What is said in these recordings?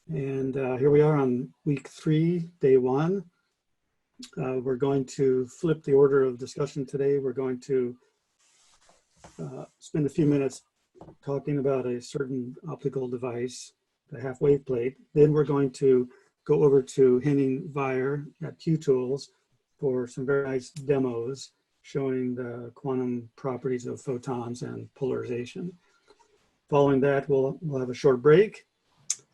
And here we are on week 3, day 1. We're going to flip the order of discussion today. We're going to spend a few minutes talking about a certain optical device, the half-wave plate. Then we're going to go over to Henning Weier at QTools for some very nice demos showing the quantum properties of photons and polarization. Following that, we'll have a short break,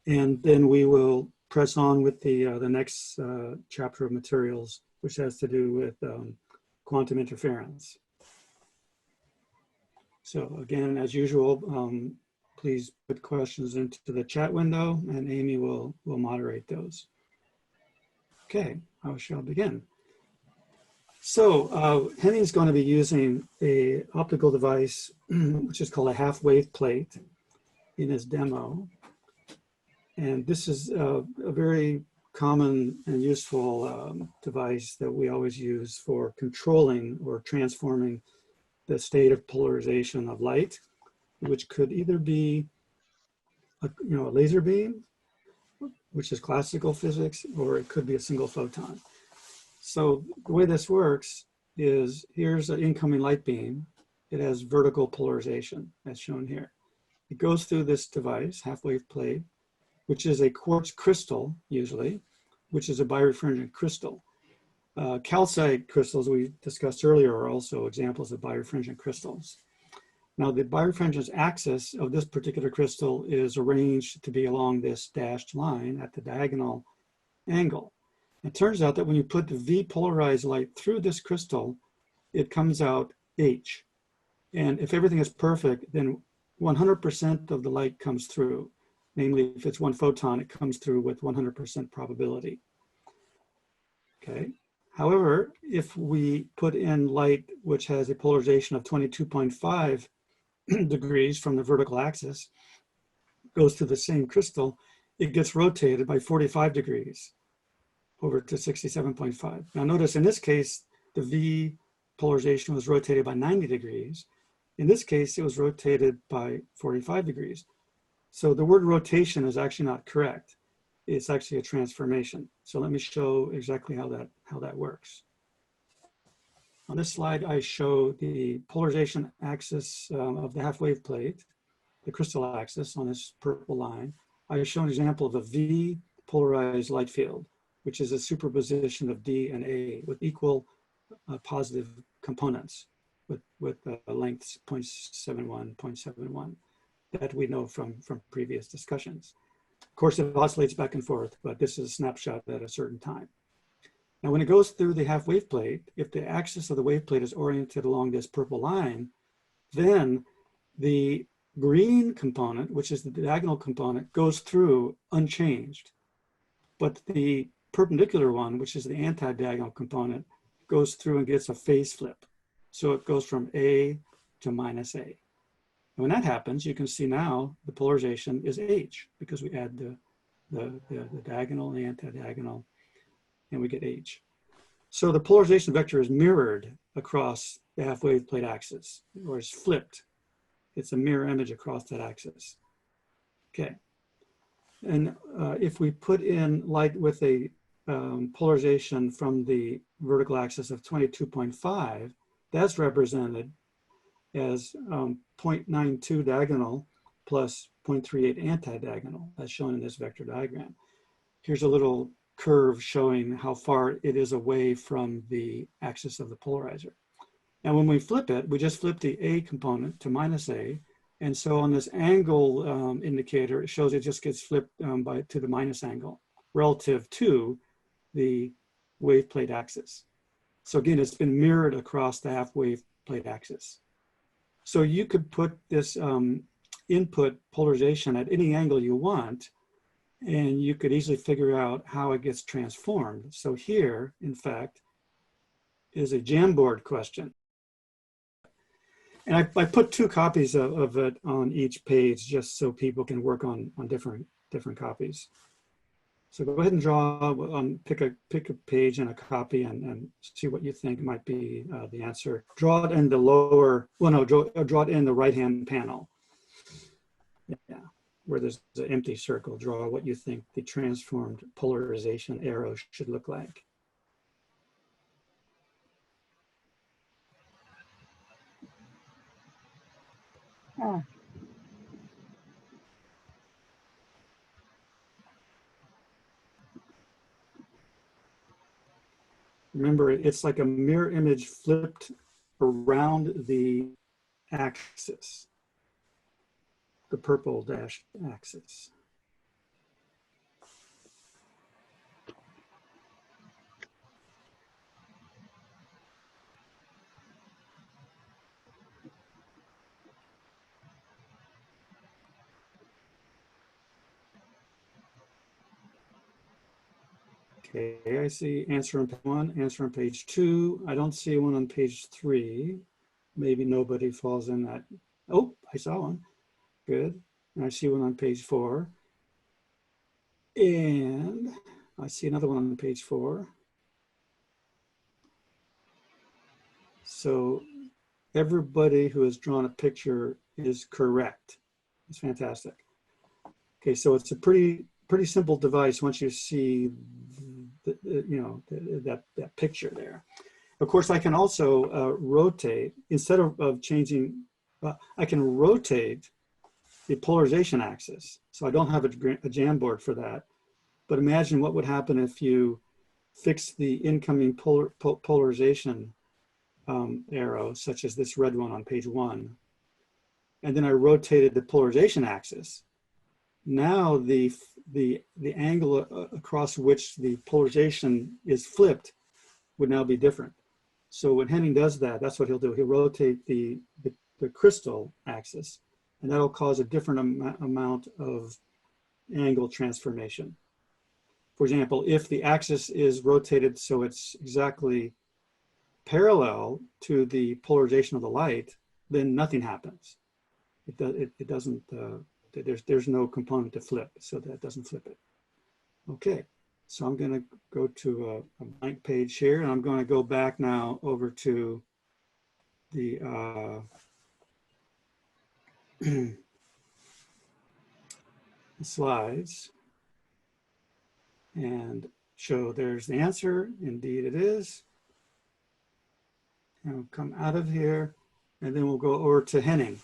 and then we will press on with the next chapter of materials, which has to do with quantum interference. So again, as usual, please put questions into the chat window, and Amy will moderate those. Okay, I shall begin. So Henning's going to be using an optical device, which is called a half-wave plate in his demo. And this is a very common and useful device that we always use for controlling or transforming the state of polarization of light, which could either be a laser beam, which is classical physics, or it could be a single photon. So the way this works is, here's an incoming light beam. It has vertical polarization, as shown here. It goes through this device, half-wave plate, which is a quartz crystal, usually, which is a birefringent crystal. Calcite crystals we discussed earlier are also examples of birefringent crystals. Now, the birefringent axis of this particular crystal is arranged to be along this dashed line at the diagonal angle. It turns out that when you put the V polarized light through this crystal, it comes out H. And if everything is perfect, then 100% of the light comes through. Namely, if it's one photon, it comes through with 100% probability. Okay. However, if we put in light which has a polarization of 22.5 degrees from the vertical axis, goes through the same crystal, it gets rotated by 45 degrees over to 67.5. Now notice in this case, the V polarization was rotated by 90 degrees. In this case, it was rotated by 45 degrees. So the word rotation is actually not correct. It's actually a transformation. So let me show exactly how that works. On this slide, I show the polarization axis of the half-wave plate, the crystal axis on this purple line. I show an example of a V polarized light field, which is a superposition of D and A with equal positive components with lengths 0.71, 0.71 that we know from previous discussions. Of course, it oscillates back and forth, but this is a snapshot at a certain time. Now, when it goes through the half-wave plate, if the axis of the wave plate is oriented along this purple line, then the green component, which is the diagonal component, goes through unchanged. But the perpendicular one, which is the anti-diagonal component, goes through and gets a phase flip. So it goes from A to minus A. And when that happens, you can see now the polarization is H, because we add the diagonal and the anti-diagonal, and we get H. So the polarization vector is mirrored across the half-wave plate axis, or is flipped. It's a mirror image across that axis. Okay. And if we put in light with a polarization from the vertical axis of 22.5, that's represented as 0.92 diagonal plus 0.38 anti-diagonal, as shown in this vector diagram. Here's a little curve showing how far it is away from the axis of the polarizer. And when we flip it, we just flip the A component to minus A. And so on this angle indicator, it shows it just gets flipped to the minus angle relative to the wave plate axis. So again, it's been mirrored across the half-wave plate axis. So you could put this input polarization at any angle you want, and you could easily figure out how it gets transformed. So here, in fact, is a Jamboard question. And I put 2 copies of it on each page just so people can work on different copies. So go ahead and draw, pick a page and a copy and see what you think might be the answer. Draw it in the lower, well no, draw it in the right-hand panel. Yeah, where there's an empty circle, draw what you think the transformed polarization arrow should look like. Oh. Remember, it's like a mirror image flipped around the axis, the purple dashed axis. Okay, I see answer on page 1, answer on page 2. I don't see one on page 3. Maybe nobody falls in that. Oh, I saw one. Good. And I see one on page 4. And I see another one on page 4. So everybody who has drawn a picture is correct. It's fantastic. Okay, so it's a pretty simple device once you see that picture there. Of course, I can also rotate, instead of changing, I can rotate the polarization axis. So I don't have a Jamboard for that. But imagine what would happen if you fix the incoming polarization arrow, such as this red one on page 1. And then I rotated the polarization axis. Now the angle across which the polarization is flipped would now be different. So when Henning does that, that's what he'll do. He'll rotate the crystal axis, and that'll cause a different amount of angle transformation. For example, if the axis is rotated so it's exactly parallel to the polarization of the light, then nothing happens. It doesn't. There's no component to flip, so that doesn't flip it. Okay, so I'm going to go to a blank page here, and I'm going to go back now over to the slides and show there's the answer. Indeed it is. And we'll come out of here, and then we'll go over to Henning.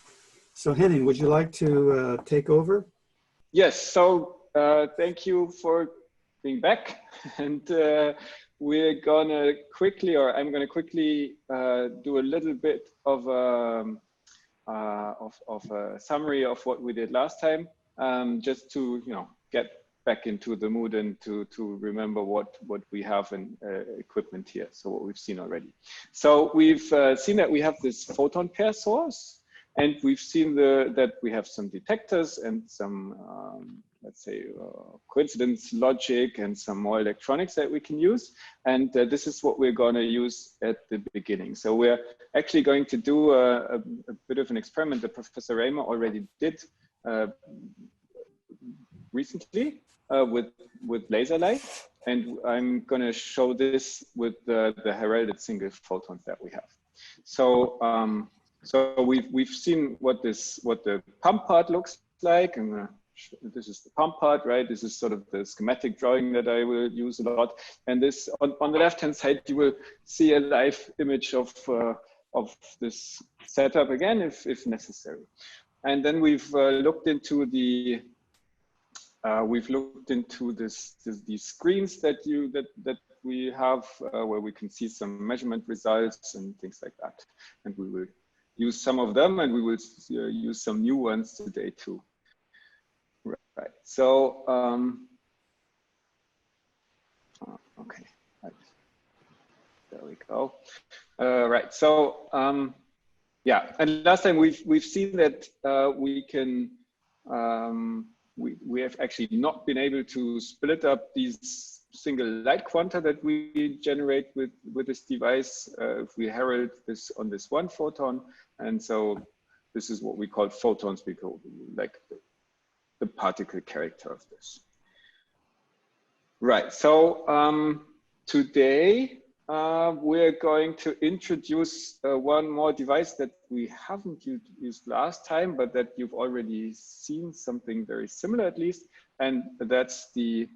So Henning, would you like to take over? Yes, so thank you for being back. And we're gonna quickly, or I'm gonna quickly do a little bit of a summary of what we did last time, just to get back into the mood and to remember what we have in equipment here, so what we've seen already. So we've seen that we have this photon pair source, and we've seen that we have some detectors and some, let's say, coincidence logic and some more electronics that we can use. And this is what we're going to use at the beginning. So we're actually going to do a bit of an experiment that Professor Raymer already did recently with laser light. And I'm going to show this with the heralded single photons that we have. So so we've seen what the pump part looks like, and this is the pump part, right? This is sort of the schematic drawing that I will use a lot. And this on the left-hand side, you will see a live image of this setup again, if necessary. And then we've looked into these screens that we have, where we can see some measurement results and things like that. And we will use some of them, and we will use some new ones today too. Right. So, okay. Right. There we go. Right. So, yeah. And last time we've seen that we can we have actually not been able to split up these single light quanta that we generate with this device if we herald this on this one photon. And so this is what we call photons, because like the particle character of this. Right. So today we're going to introduce one more device that we haven't used last time, but that you've already seen something very similar at least, and that's the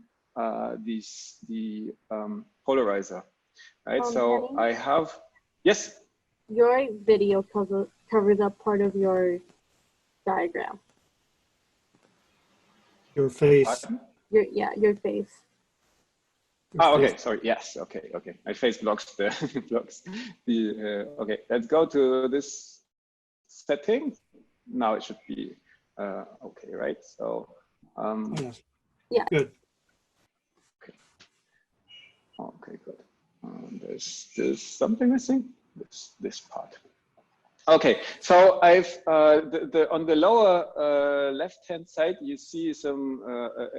polarizer. Right. So Henning, I have, yes. Your video covers up part of your diagram. Your face. Your face. Oh, okay. Sorry. Yes. Okay. Okay. My face blocks the okay. Let's go to this setting. Now it should be okay, right? So. Yes. Yeah. Good. Okay. Okay. Good. There's something missing. This part. Okay, so I've on the lower left-hand side, you see some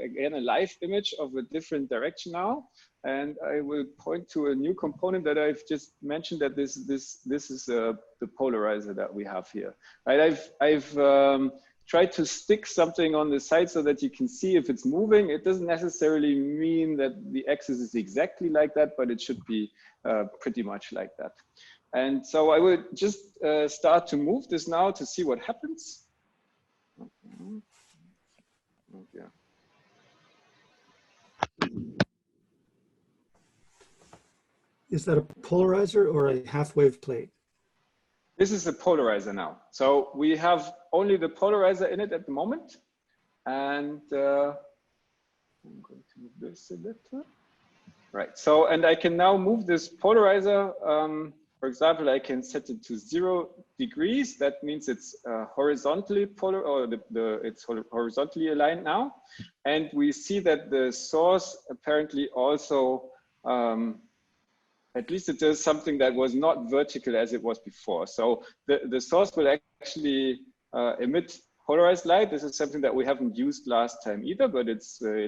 again a live image of a different direction now, and I will point to a new component that I've just mentioned. That this is the polarizer that we have here. Right, I've tried to stick something on the side so that you can see if it's moving. It doesn't necessarily mean that the axis is exactly like that, but it should be pretty much like that. And so I will just start to move this now to see what happens. Okay. Is that a polarizer or a half-wave plate? This is a polarizer now. So we have only the polarizer in it at the moment. And I'm going to move this a little. Right. So, and I can now move this polarizer. For example, I can set it to 0 degrees. That means it's horizontally polar, or it's horizontally aligned now. And we see that the source apparently also, at least it does something that was not vertical as it was before. So the source will actually emit polarized light. This is something that we haven't used last time either, but it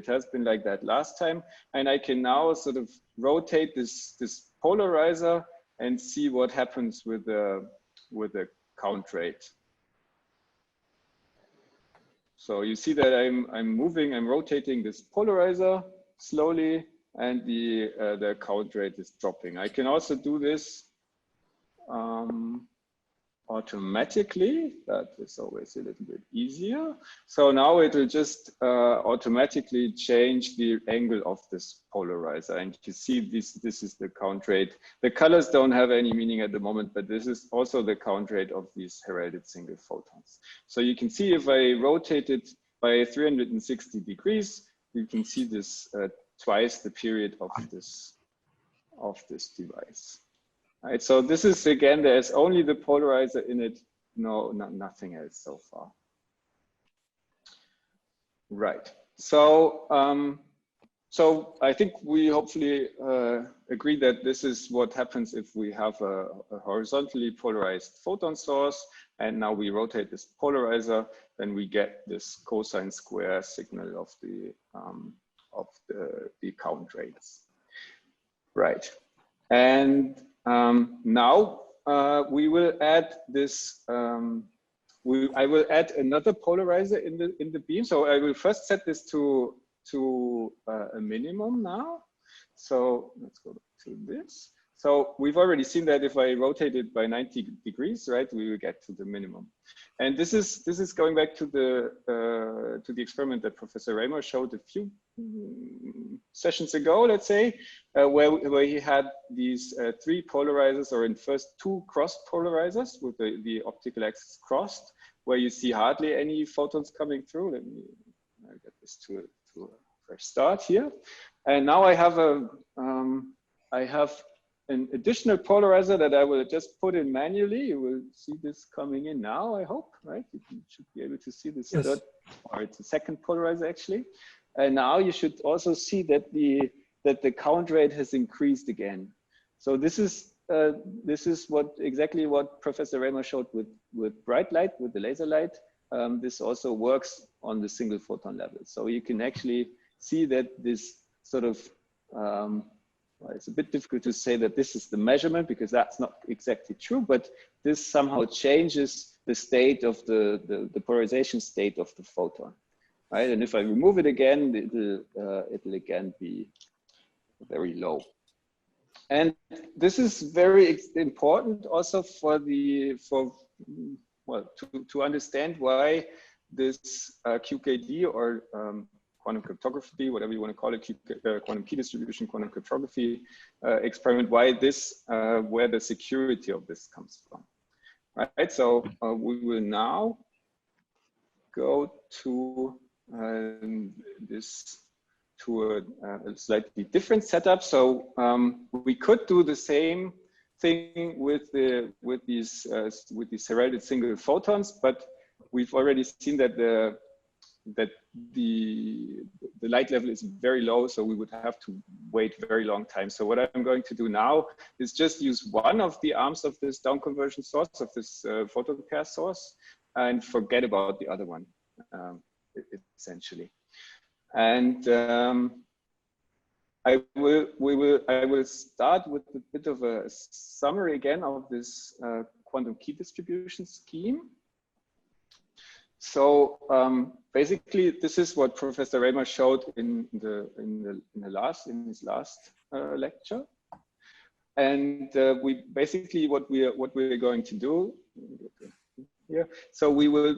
has been like that last time. And I can now sort of rotate this polarizer and see what happens with the count rate. So you see that I'm rotating this polarizer slowly, and the count rate is dropping. I can also do this automatically. That is always a little bit easier. So now it will just automatically change the angle of this polarizer. And you see this is the count rate. The colors don't have any meaning at the moment, but this is also the count rate of these heralded single photons. So you can see if I rotate it by 360 degrees, you can see this twice the period of this device. Right, so this is, again, there's only the polarizer in it, nothing else so far. Right, so so I think we hopefully agree that this is what happens if we have a horizontally polarized photon source, and now we rotate this polarizer, then we get this cosine square signal of the count rates. Right, and now we will add this. I will add another polarizer in the beam. So I will first set this to a minimum now. So let's go to this. So we've already seen that if I rotate it by 90 degrees, right, we will get to the minimum. And this is going back to the experiment that Professor Raymer showed a few sessions ago, let's say, where he had these 3 polarizers, or in first 2 cross polarizers with the optical axis crossed, where you see hardly any photons coming through. Let me get this to a fresh start here. And now I have an additional polarizer that I will just put in manually. You will see this coming in now, I hope, right? You should be able to see this third, or it's a second polarizer actually. And now you should also see that the count rate has increased again. So this is exactly what Professor Raymer showed with bright light, with the laser light. This also works on the single photon level. So you can actually see that this sort of well, it's a bit difficult to say that this is the measurement, because that's not exactly true, but this somehow changes the state of the polarization state of the photon, right? And if I remove it again, it'll again be very low. And this is very important also for to understand why this QKD or quantum cryptography, whatever you want to call it, quantum key distribution, quantum cryptography experiment, why this, where the security of this comes from. Right, so we will now go to a slightly different setup. So we could do the same thing with these heralded single photons, but we've already seen that the light level is very low, so we would have to wait very long time. So what I'm going to do now is just use one of the arms of this down conversion source, of this photon pair source, and forget about the other one, essentially. And I will start with a bit of a summary again of this quantum key distribution scheme. So basically, this is what Professor Raymer showed in his last lecture, and we basically what we're going to do here. So we will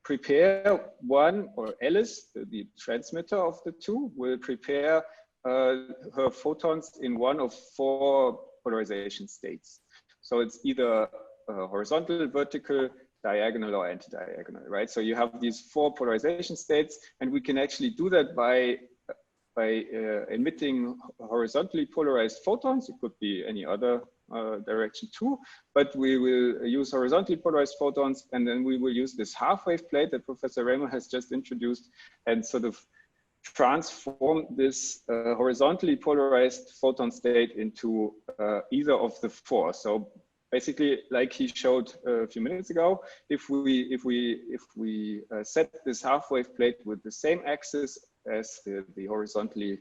prepare one, or Alice, the transmitter of the two, will prepare her photons in one of 4 polarization states. So it's either horizontal, vertical, diagonal, or anti-diagonal, right? So you have these 4 polarization states, and we can actually do that by emitting horizontally polarized photons. It could be any other direction too, but we will use horizontally polarized photons, and then we will use this half-wave plate that Professor Raymer has just introduced, and sort of transform this horizontally polarized photon state into either of the 4. So basically, like he showed a few minutes ago, if we set this half-wave plate with the same axis as the horizontally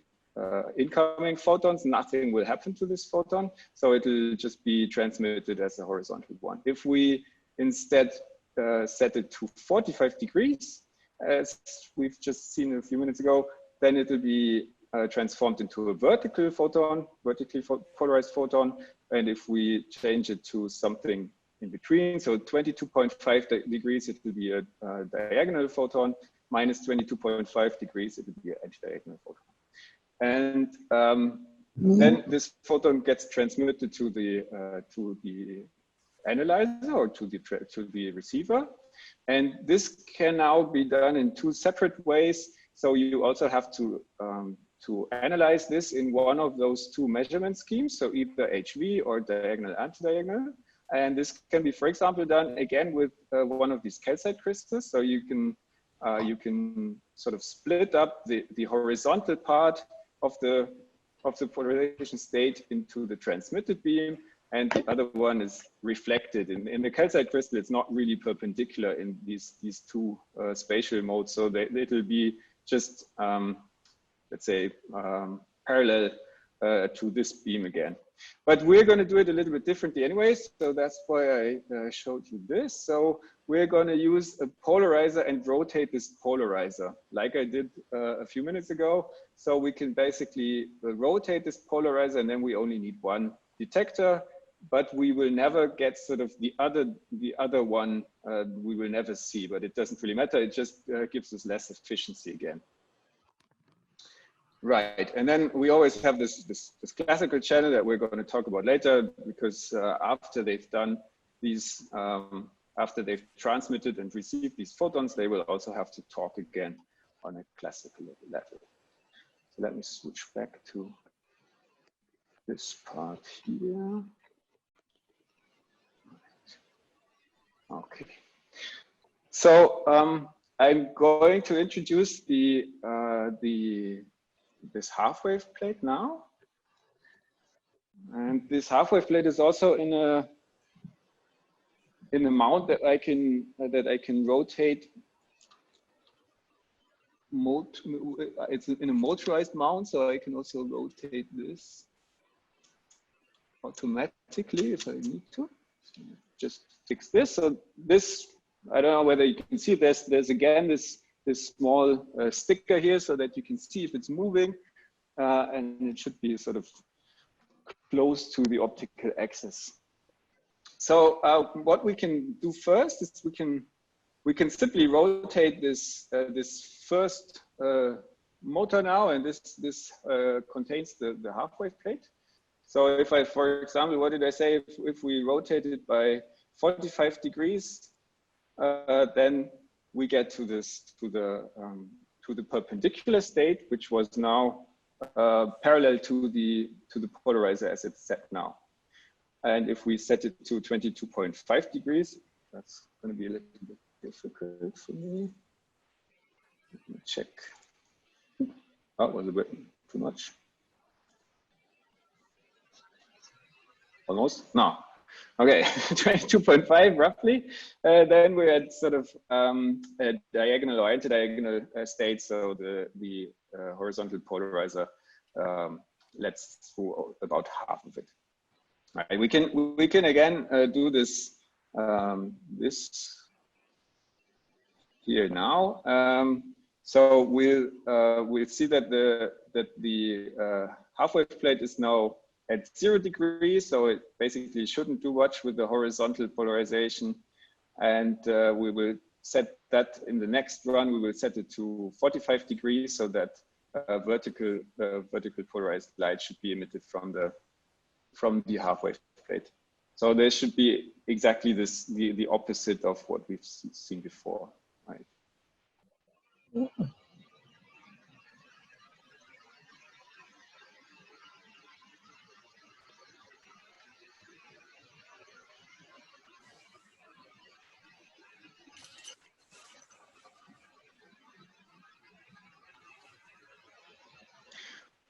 incoming photons, nothing will happen to this photon, so it will just be transmitted as a horizontal one. If we instead set it to 45 degrees, as we've just seen a few minutes ago, then it will be transformed into a vertical photon, vertically polarized photon. And if we change it to something in between, so 22.5 degrees, it will be a diagonal photon. Minus 22.5 degrees, it will be an anti-diagonal photon. And then this photon gets transmitted to the analyzer or to the receiver. And this can now be done in 2 separate ways. So you also have to analyze this in one of those 2 measurement schemes, so either HV or diagonal anti-diagonal. And this can be, for example, done again with one of these calcite crystals. So you can sort of split up the horizontal part of the polarization state into the transmitted beam, and the other one is reflected. In the calcite crystal, it's not really perpendicular in these 2 spatial modes, so it will be just let's say parallel to this beam again. But we're going to do it a little bit differently anyways, so that's why I showed you this. So we're going to use a polarizer and rotate this polarizer like I did a few minutes ago. So we can basically rotate this polarizer, and then we only need one detector, but we will never get sort of the other one, we will never see, but it doesn't really matter. It just gives us less efficiency again. Right, and then we always have this classical channel that we're going to talk about later, because after they've done these, after they've transmitted and received these photons, they will also have to talk again on a classical level. So let me switch back to this part here. Okay, so I'm going to introduce this half-wave plate now, and this half-wave plate is also in a mount that I can rotate. It's in a motorized mount, so I can also rotate this automatically if I need to. So just fix this. So this, I don't know whether you can see this. There's again this small sticker here so that you can see if it's moving, and it should be sort of close to the optical axis. So what we can do first is we can simply rotate this this first motor now, and this contains the half-wave plate. So if I, for example, what did I say? If we rotate it by 45 degrees, then we get to the perpendicular state, which was now parallel to the polarizer as it's set now. And if we set it to 22.5 degrees, that's going to be a little bit difficult for me. Let me check. Oh, it was a bit too much. Almost? No. Okay, 22.5 roughly. Then we're at sort of a diagonal or anti-diagonal state. So the horizontal polarizer lets through about half of it. Right. We can again do this this here now. So we'll see that the half-wave plate is now at 0 degrees, so it basically shouldn't do much with the horizontal polarization. And we will set that in the next run. We will set it to 45 degrees so that vertical polarized light should be emitted from the half-wave plate. So there should be exactly the opposite of what we've seen before, right?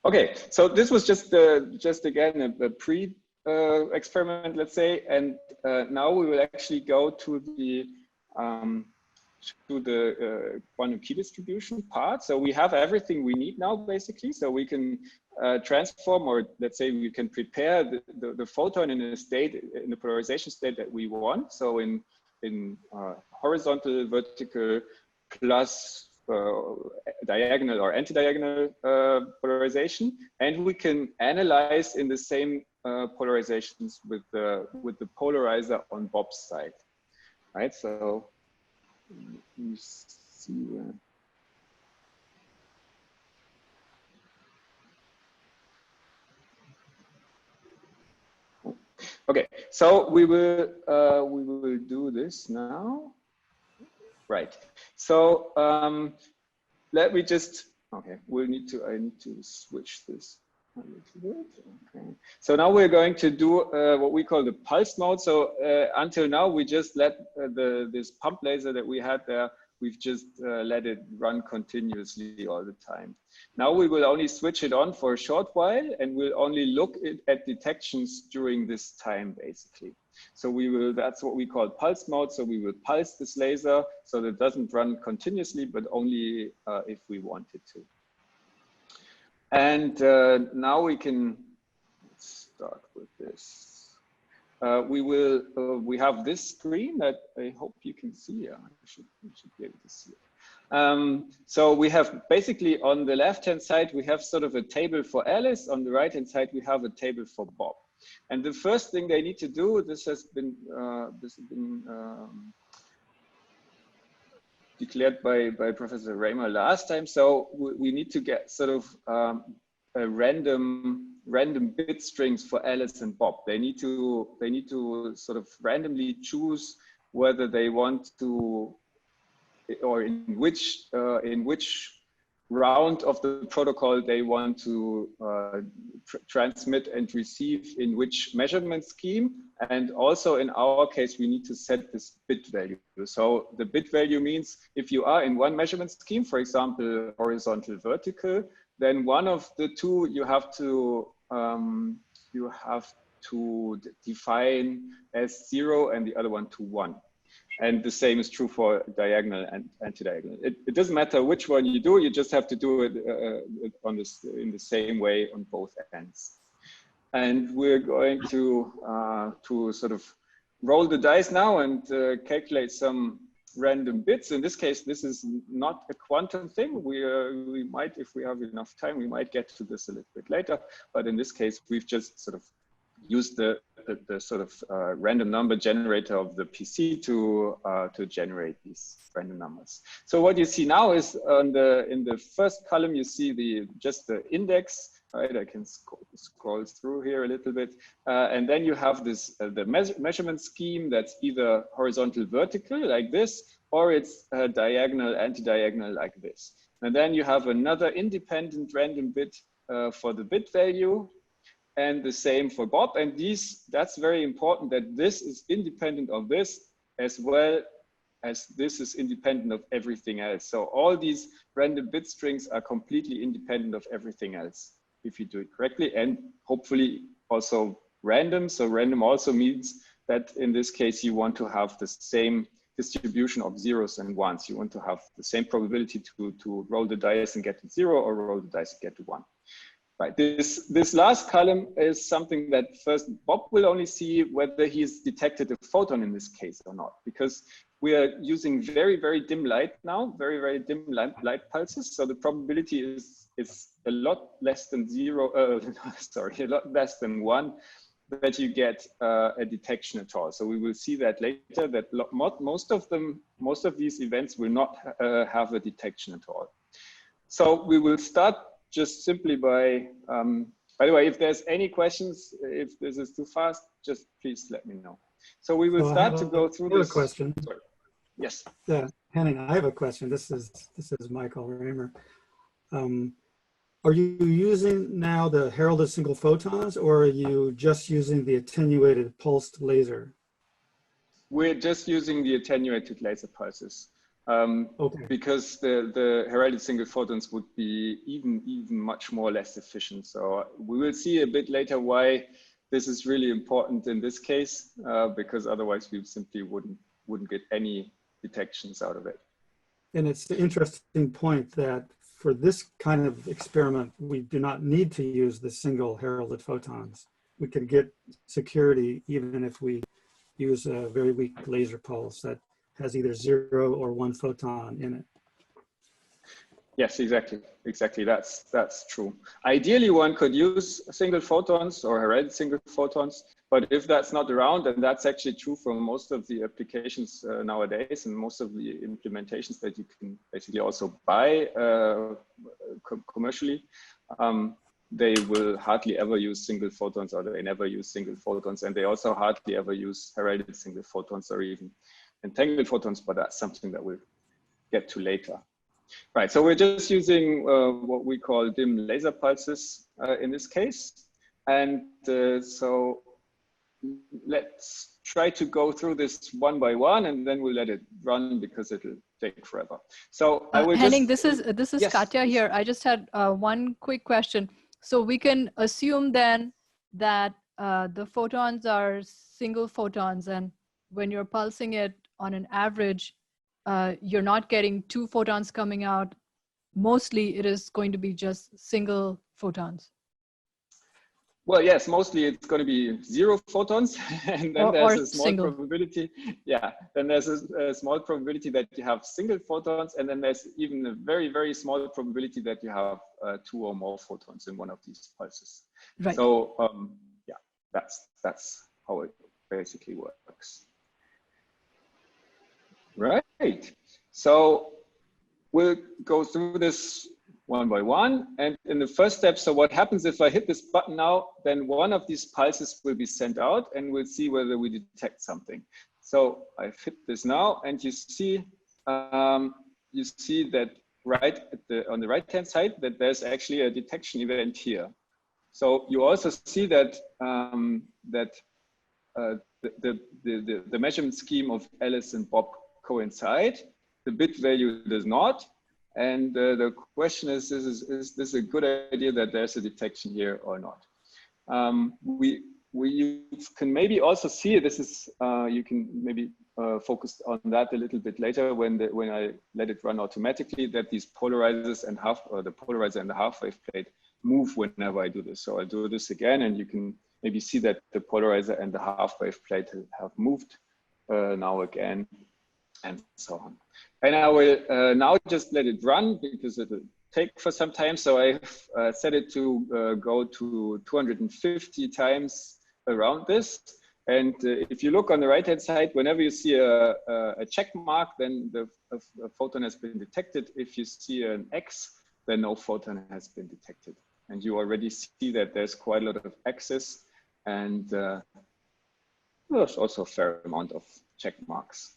Okay, so this was just again a pre experiment, let's say, and now we will actually go to the quantum key distribution part. So we have everything we need now, basically. So we can transform, or let's say we can prepare the photon in a state, in the polarization state that we want. So in horizontal, vertical, plus diagonal or anti-diagonal polarization, and we can analyze in the same polarizations with the polarizer on Bob's side, right? So let me see where. Okay, so we will do this now. Right. So let me just, okay, I need to switch this a little bit. Okay. So now we're going to do what we call the pulse mode. So until now, we just let this pump laser that we had there, we've just let it run continuously all the time. Now we will only switch it on for a short while, and we'll only look at detections during this time, basically. So we will, that's what we call pulse mode. So we will pulse this laser so that it doesn't run continuously, but only if we want it to. And now we can start with this. We have this screen that I hope you can see. Yeah, you should be able to see it. So we have basically on the left-hand side, we have sort of a table for Alice. On the right-hand side, we have a table for Bob. And the first thing they need to do, this has been declared by Professor Raymer last time. So we need to get sort of a random bit strings for Alice and Bob. They need to sort of randomly choose whether they want to, or in which round of the protocol they want to transmit and receive in which measurement scheme. And also in our case, we need to set this bit value. So the bit value means if you are in one measurement scheme, for example, horizontal, vertical, then one of the two you have to define as 0 and the other one to 1. And the same is true for diagonal and anti-diagonal. It doesn't matter which one you do, you just have to do it in the same way on both ends. And we're going to sort of roll the dice now and calculate some random bits. In this case, this is not a quantum thing. We might, if we have enough time, we might get to this a little bit later. But in this case, we've just sort of used the sort of random number generator of the PC to generate these random numbers. So what you see now is in the first column, you see just the index. Right, I can scroll through here a little bit, and then you have this the measurement scheme that's either horizontal vertical like this, or it's diagonal anti-diagonal like this. And then you have another independent random bit for the bit value, and the same for Bob. And that's very important, that this is independent of this, as well as this is independent of everything else. So all these random bit strings are completely independent of everything else, if you do it correctly, and hopefully also random. So random also means that in this case, you want to have the same distribution of zeros and ones. You want to have the same probability to roll the dice and get to 0, or roll the dice and get to 1. Right. This last column is something that first Bob will only see whether he's detected a photon in this case or not, because we are using very, very dim light now, very, very dim light pulses. So the probability is a lot less than 0, sorry, a lot less than 1 that you get a detection at all. So we will see that later, that most of these events will not have a detection at all. So we will start just simply by the way, if there's any questions, if this is too fast, just please let me know. So we will start to go through this. I have a question. Sorry. Yes. Yeah, Henning, I have a question. This is Michael Raymer. Are you using now the heralded single photons, or are you just using the attenuated pulsed laser? We're just using the attenuated laser pulses. Okay. Because the heralded single photons would be even much more less efficient. So we will see a bit later why this is really important in this case, because otherwise we simply wouldn't get any detections out of it. And it's the interesting point that for this kind of experiment, we do not need to use the single heralded photons. We can get security even if we use a very weak laser pulse that has either 0 or 1 photon in it. Yes, exactly. That's true. Ideally, one could use single photons or heralded single photons, but if that's not around, and that's actually true for most of the applications nowadays, and most of the implementations that you can basically also buy commercially, they will hardly ever use single photons, or they never use single photons, and they also hardly ever use heralded single photons or even entangled photons, but that's something that we'll get to later. Right, so we're just using what we call dim laser pulses in this case. And so let's try to go through this one by one, and then we'll let it run because it'll take forever. So I will Henning, this is yes, Katya please. here. I just had one quick question. So we can assume then that the photons are single photons, and when you're pulsing it on an average, you're not getting 2 photons coming out. Mostly it is going to be just single photons. Well, yes, mostly it's going to be 0 photons, and then there's a small probability. Yeah, then there's a small probability that you have single photons, and then there's even a very, very small probability that you have 2 or more photons in one of these pulses. Right. So yeah, that's how it basically works. Right. So we'll go through this one by one. And in the first step, so what happens if I hit this button now, then one of these pulses will be sent out, and we'll see whether we detect something. So I've hit this now, and you see that right on the right-hand side, that there's actually a detection event here. So you also see that the measurement scheme of Alice and Bob coincide. The bit value does not. And the question is this a good idea that there's a detection here or not? You can maybe also see, this is, you can maybe focus on that a little bit later when I let it run automatically, that these polarizers and the polarizer and the half-wave plate move whenever I do this. So I'll do this again, and you can maybe see that the polarizer and the half-wave plate have moved now again. and so on. And I will now just let it run because it will take for some time. So I've set it to go to 250 times around this. And if you look on the right-hand side, whenever you see a check mark, then a photon has been detected. If you see an X, then no photon has been detected. And you already see that there's quite a lot of X's, and there's also a fair amount of check marks.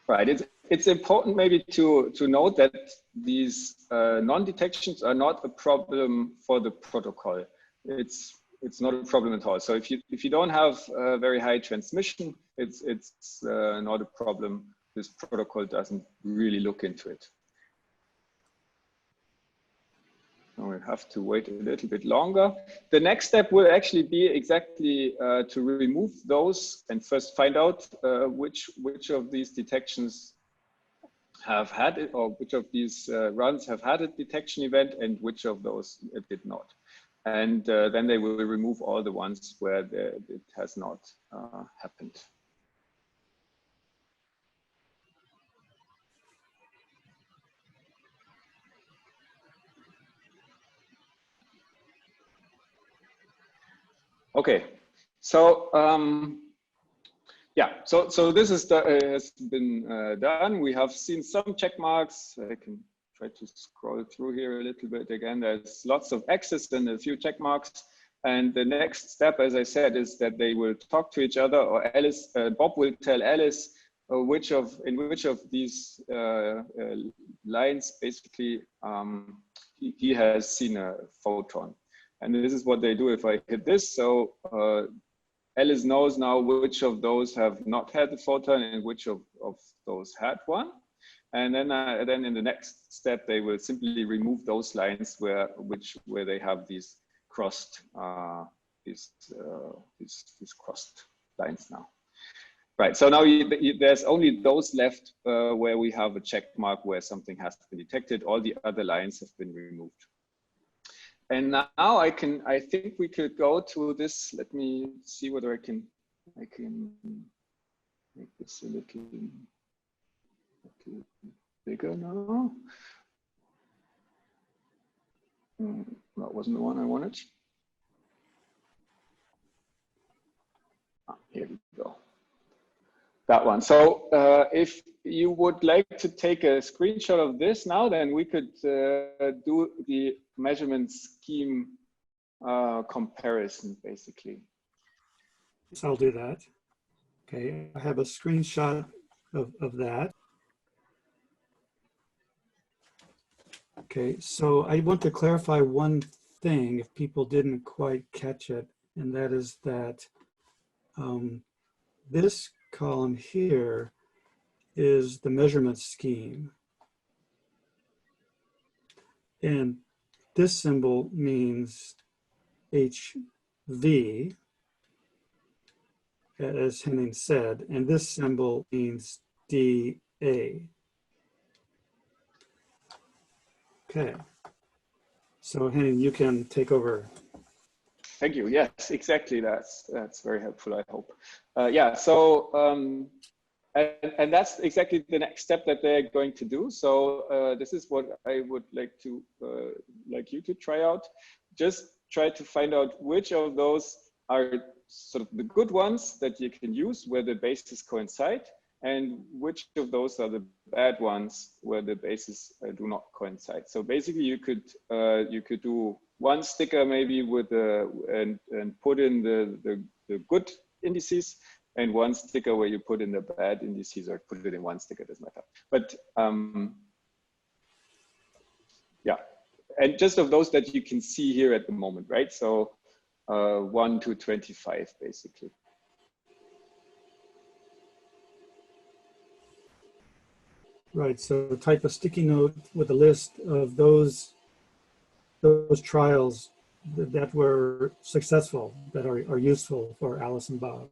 Right, it's important maybe to note that these non-detections are not a problem for the protocol. It's not a problem at all. So if you don't have very high transmission, it's not a problem. This protocol doesn't really look into it. We'll have to wait a little bit longer. The next step will actually be exactly to remove those and first find out which of these detections have had it, or which of these runs have had a detection event and which of those did not. And then they will remove all the ones where it has not happened. Okay, so yeah, so this is has been done. We have seen some check marks. I can try to scroll through here a little bit again. There's lots of X's and a few check marks. And the next step, as I said, is that they will talk to each other, or Bob will tell Alice in which of these lines basically he has seen a photon. And this is what they do if I hit this. So Alice knows now which of those have not had the photon and which of those had one. And then in the next step, they will simply remove those lines where they have these crossed these crossed lines now. Right. So now there's only those left where we have a check mark where something has been detected. All the other lines have been removed. And now I think we could go to this. Let me see whether I can make this a little bigger now. That wasn't the one I wanted. Here we go. That one. So if you would like to take a screenshot of this now, then we could do the measurement scheme comparison, basically. So I'll do that. Okay, I have a screenshot of that. Okay, so I want to clarify one thing if people didn't quite catch it, and that is that this column here is the measurement scheme. And this symbol means HV, as Henning said, and this symbol means DA. Okay, so Henning, you can take over. Thank you. Yes, exactly. That's very helpful, I hope. Yeah, so and that's exactly the next step that they're going to do. So this is what I would like you to try out. Just try to find out which of those are sort of the good ones that you can use where the bases coincide, and which of those are the bad ones where the bases do not coincide. So basically, you could do one sticker maybe with and put in the good indices, and one sticker where you put in the bad indices, or put it in one sticker, doesn't matter. But yeah, and just of those that you can see here at the moment, right? So 1 to 25, basically. Right, so type a sticky note with a list of those trials that were successful, that are useful for Alice and Bob.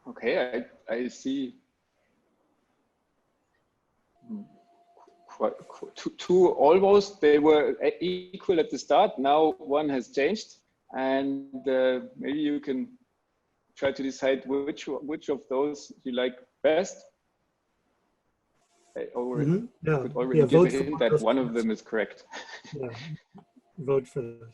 Okay, I see two almost, they were equal at the start. Now one has changed, and maybe you can try to decide which of those you like best. I already, yeah. could already give a hint that one of them is correct. Yeah, vote for this.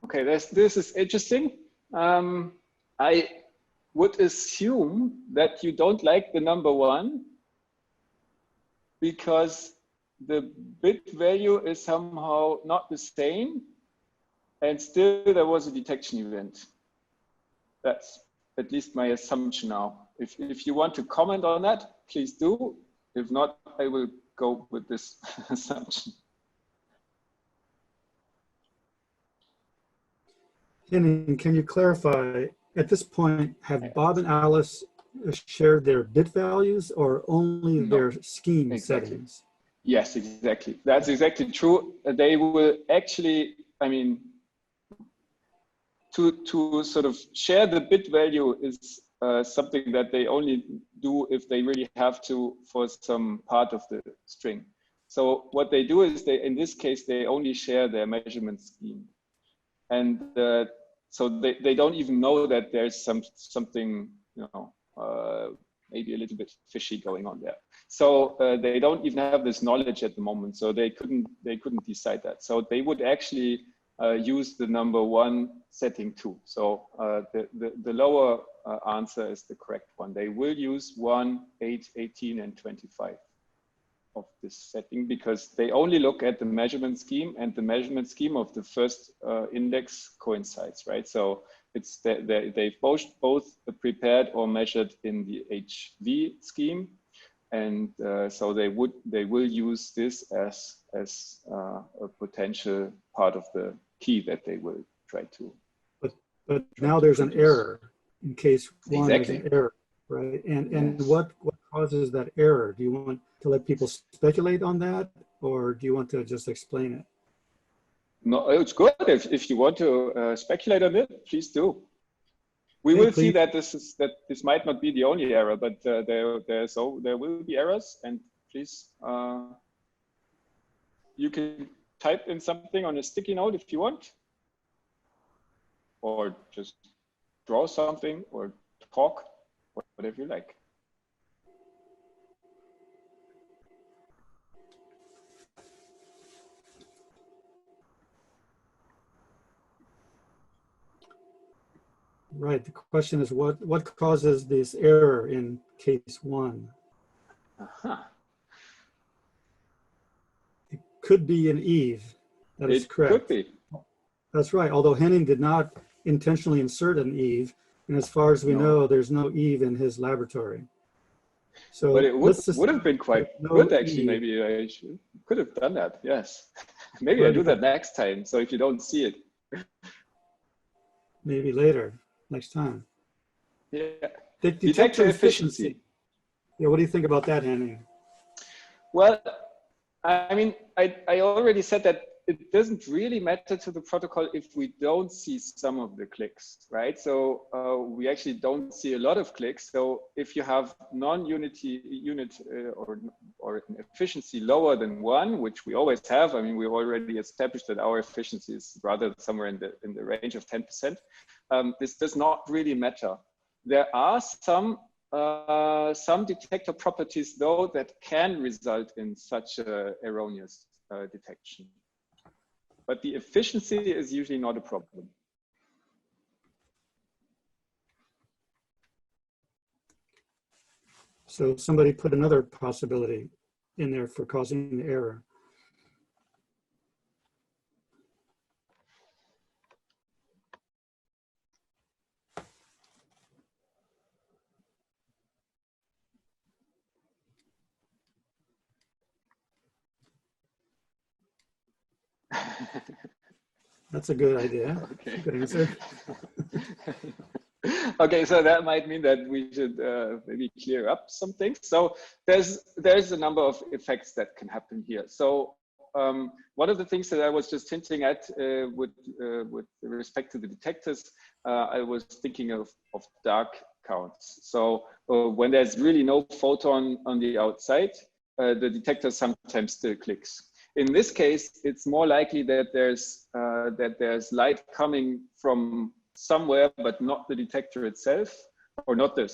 Okay, this is interesting. I would assume that you don't like the number 1 because the bit value is somehow not the same, and still there was a detection event. That's at least my assumption now. If you want to comment on that, please do. If not, I will go with this assumption. Henning, can you clarify, at this point, have Bob and Alice shared their bit values or only their scheme settings? Yes, exactly. That's exactly true. They will actually, I mean, to sort of share the bit value is something that they only do if they really have to for some part of the string. So what they do is in this case, they only share their measurement scheme. And so they don't even know that there's something, maybe a little bit fishy going on there. So they don't even have this knowledge at the moment. So they couldn't decide that. So they would actually use the number 1 setting too. So the lower answer is the correct one. They will use 1, 8, 18, and 25 of this setting because they only look at the measurement scheme, and the measurement scheme of the first index coincides, right? So it's they've both prepared or measured in the HV scheme, and so they will use this as a potential part of the key that they will try to. But now there's an error in case 1 is an error, right? And Yes. what causes that error? Do you want to let people speculate on that, or do you want to just explain it? No, it's good if you want to speculate on it, please do. We will see that this might not be the only error, but there will be errors, and please you can type in something on a sticky note if you want, or just draw something or talk, whatever you like. Right. The question is what causes this error in case 1? It could be an Eve. That is correct. It could be. That's right. Although Henning did not intentionally insert an Eve, and as far as we know, there's no Eve in his laboratory. So, but it would have been quite good actually. Eve. Maybe I could have done that. Yes. Maybe I do that next time. So if you don't see it. Maybe later, next time. Yeah. Detector efficiency. Yeah, what do you think about that, Henning? Well, I mean, I already said that it doesn't really matter to the protocol if we don't see some of the clicks, right? So we actually don't see a lot of clicks. So if you have non-unity unit or an efficiency lower than 1, which we always have, I mean, we already established that our efficiency is rather somewhere in the range of 10%. This does not really matter there are some detector properties though that can result in such a erroneous detection. But the efficiency is usually not a problem. So somebody put another possibility in there for causing the error. That's a good idea. Okay. Good answer. Okay, so that might mean that we should maybe clear up some things. So there's a number of effects that can happen here. So one of the things that I was just hinting at with respect to the detectors, I was thinking of dark counts. So when there's really no photon on the outside, the detector sometimes still clicks. In this case, it's more likely that there's light coming from somewhere, but not the detector itself, or not the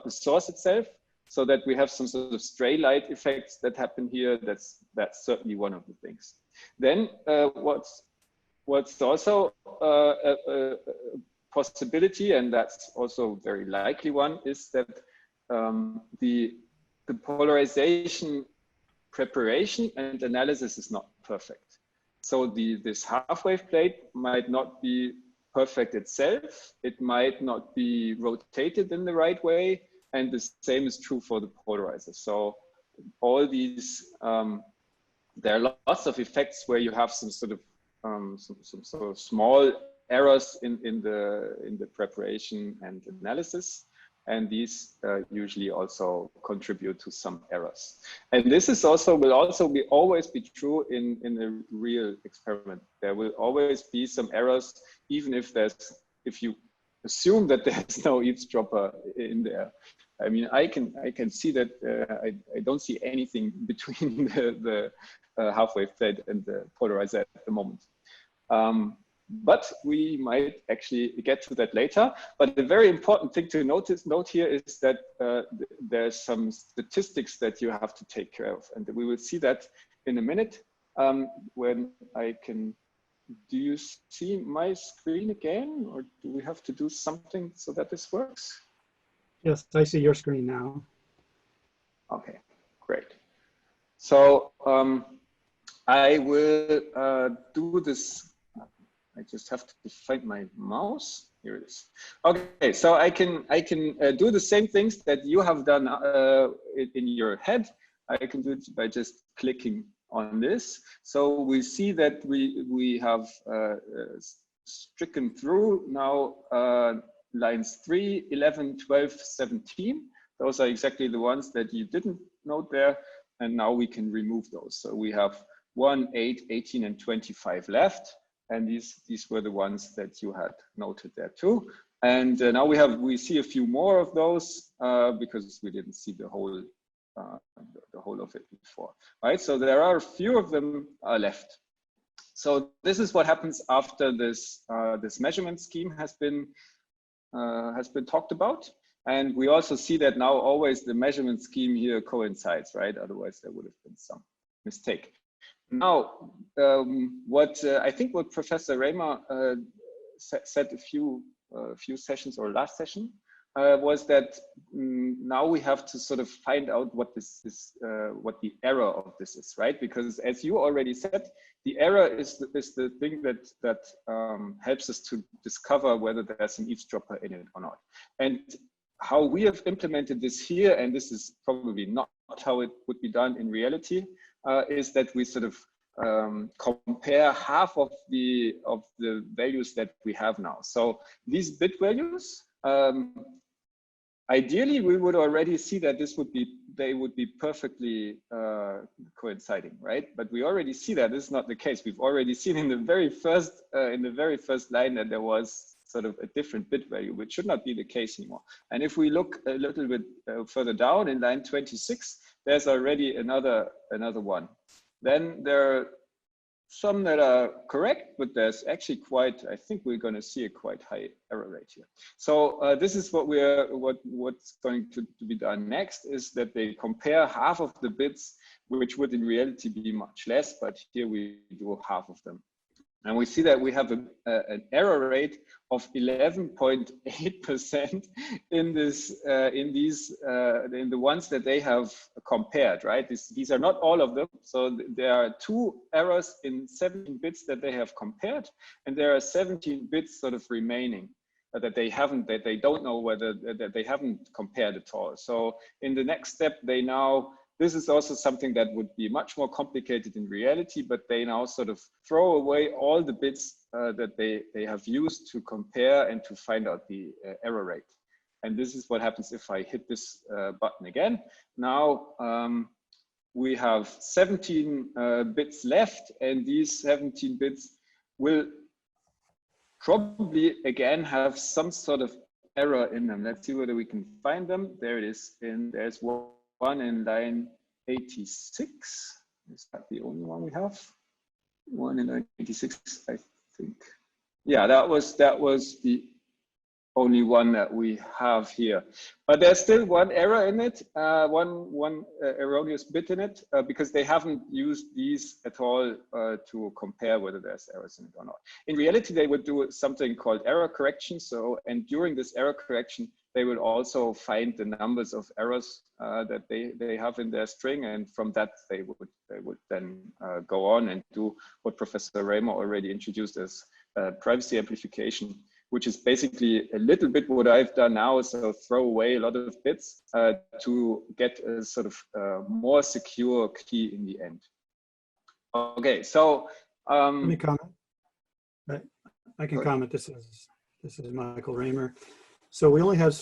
source itself, so that we have some sort of stray light effects that happen here. That's certainly one of the things. Then what's also a possibility, and that's also a very likely one, is that the polarization preparation and analysis is not perfect. So this half-wave plate might not be perfect itself. It might not be rotated in the right way. And the same is true for the polarizer. So all these, there are lots of effects where you have some sort of small errors in the preparation and analysis. And these usually also contribute to some errors. And this is will always be true in a real experiment. There will always be some errors, even if you assume that there's no eavesdropper in there. I mean, I can see that I don't see anything between the half-wave plate and the polarizer at the moment. But we might actually get to that later. But the very important thing to note here is that there's some statistics that you have to take care of. And we will see that in a minute when I can. Do you see my screen again, or do we have to do something so that this works? Yes, I see your screen now. Okay, great. So I will do this. I just have to find my mouse. Here it is. Okay, so I can do the same things that you have done in your head. I can do it by just clicking on this. So we see that we have stricken through now lines 3, 11, 12, 17. Those are exactly the ones that you didn't note there. And now we can remove those. So we have 1, 8, 18, and 25 left. And these were the ones that you had noted there too. And now we see a few more of those because we didn't see the whole of it before, right? So there are a few of them left. So this is what happens after this measurement scheme has been talked about. And we also see that now always the measurement scheme here coincides, right? Otherwise there would have been some mistake. Now, I think what Professor Raymer said a few sessions or last session was that now we have to sort of find out what this is, what the error of this is, right? Because as you already said, the error is the thing that helps us to discover whether there's an eavesdropper in it or not. And how we have implemented this here, and this is probably not how it would be done in reality, is that we sort of compare half of the values that we have now. So these bit values, ideally we would already see that they would be perfectly coinciding, right? But we already see that this is not the case. We've already seen in the very first line that there was sort of a different bit value, which should not be the case anymore. And if we look a little bit further down in line 26, there's already another one. Then there some that are correct, but there's actually quite, I think we're going to see a quite high error rate here. So this is what what's going to be done next, is that they compare half of the bits, which would in reality be much less, but here we do half of them. And we see that we have an error rate of 11.8% in this, in the ones that they have compared, right? These are not all of them. So there are 2 errors in 17 bits that they have compared, and there are 17 bits sort of remaining that they don't know whether that they haven't compared at all. So in the next step, they now. This is also something that would be much more complicated in reality, but they now sort of throw away all the bits that they have used to compare and to find out the error rate. And this is what happens if I hit this button again. Now we have 17 bits left, and these 17 bits will probably again have some sort of error in them. Let's see whether we can find them. There it is, and there's one in line 86. Is that the only one we have? One in line 86, I think. Yeah, that was the only one that we have here. But there's still one error in it, one erroneous bit in it, because they haven't used these at all to compare whether there's errors in it or not. In reality, they would do something called error correction. So, and during this error correction, they will also find the numbers of errors that they have in their string, and from that they would then go on and do what Professor Raymer already introduced as privacy amplification, which is basically a little bit what I've done now. So throw away a lot of bits to get a sort of more secure key in the end. Okay, so let me comment. I can comment. This is Michael Raymer. So we only have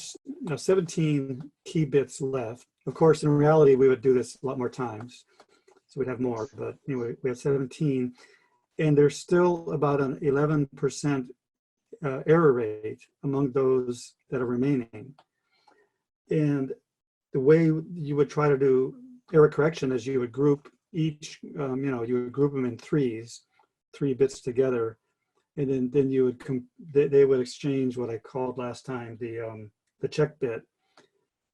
17 key bits left. Of course, in reality, we would do this a lot more times, so we'd have more. But anyway, we have 17, and there's still about an 11% error rate among those that are remaining. And the way you would try to do error correction is you would group each, you would group them in 3 bits together, and then you would they would exchange what I called last time the check bit,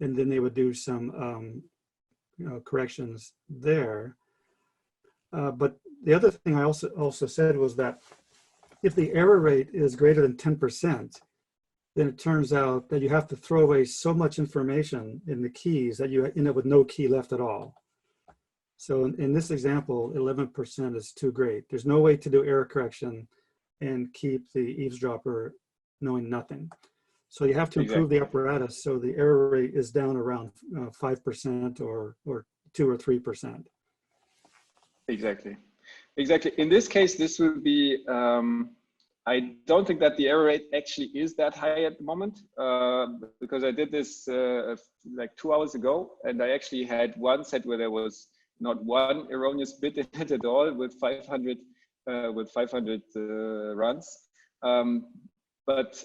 and then they would do some corrections there. But the other thing I also said was that if the error rate is greater than 10%, then it turns out that you have to throw away so much information in the keys that you end up with no key left at all. So in this example, 11% is too great. There's no way to do error correction and keep the eavesdropper knowing nothing. So you have to improve the apparatus so the error rate is down around 5% or 2 or 3%. Exactly. In this case, this would be, I don't think that the error rate actually is that high at the moment, because I did this like 2 hours ago, and I actually had one set where there was not one erroneous bit in it at all with 500 runs. But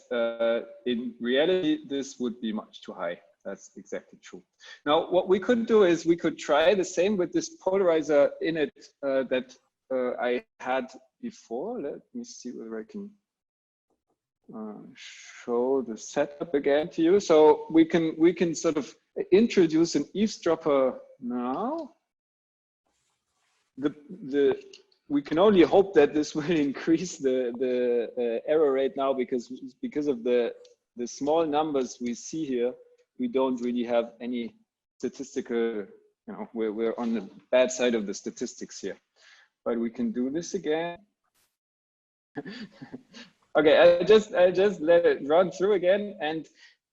in reality, this would be much too high. That's exactly true. Now, what we could do is we could try the same with this polarizer in it that I had before. Let me see whether I can show the setup again to you. So we can sort of introduce an eavesdropper now. We can only hope that this will increase the error rate now, because of the small numbers we see here. We don't really have any statistical, we're on the bad side of the statistics here. But we can do this again. Okay, I just let it run through again. And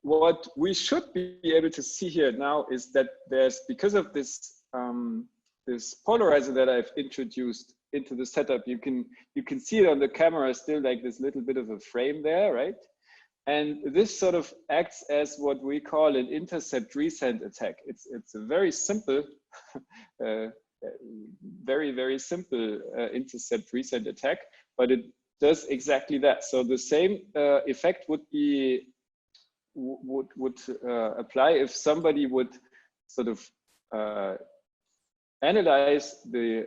what we should be able to see here now is that there's, because of this this polarizer that I've introduced into the setup, you can see it on the camera still, like this little bit of a frame there, right? And this sort of acts as what we call an intercept resend attack. It's a very simple, very simple intercept resend attack, but it does exactly that. So the same effect would apply if somebody would sort of analyze the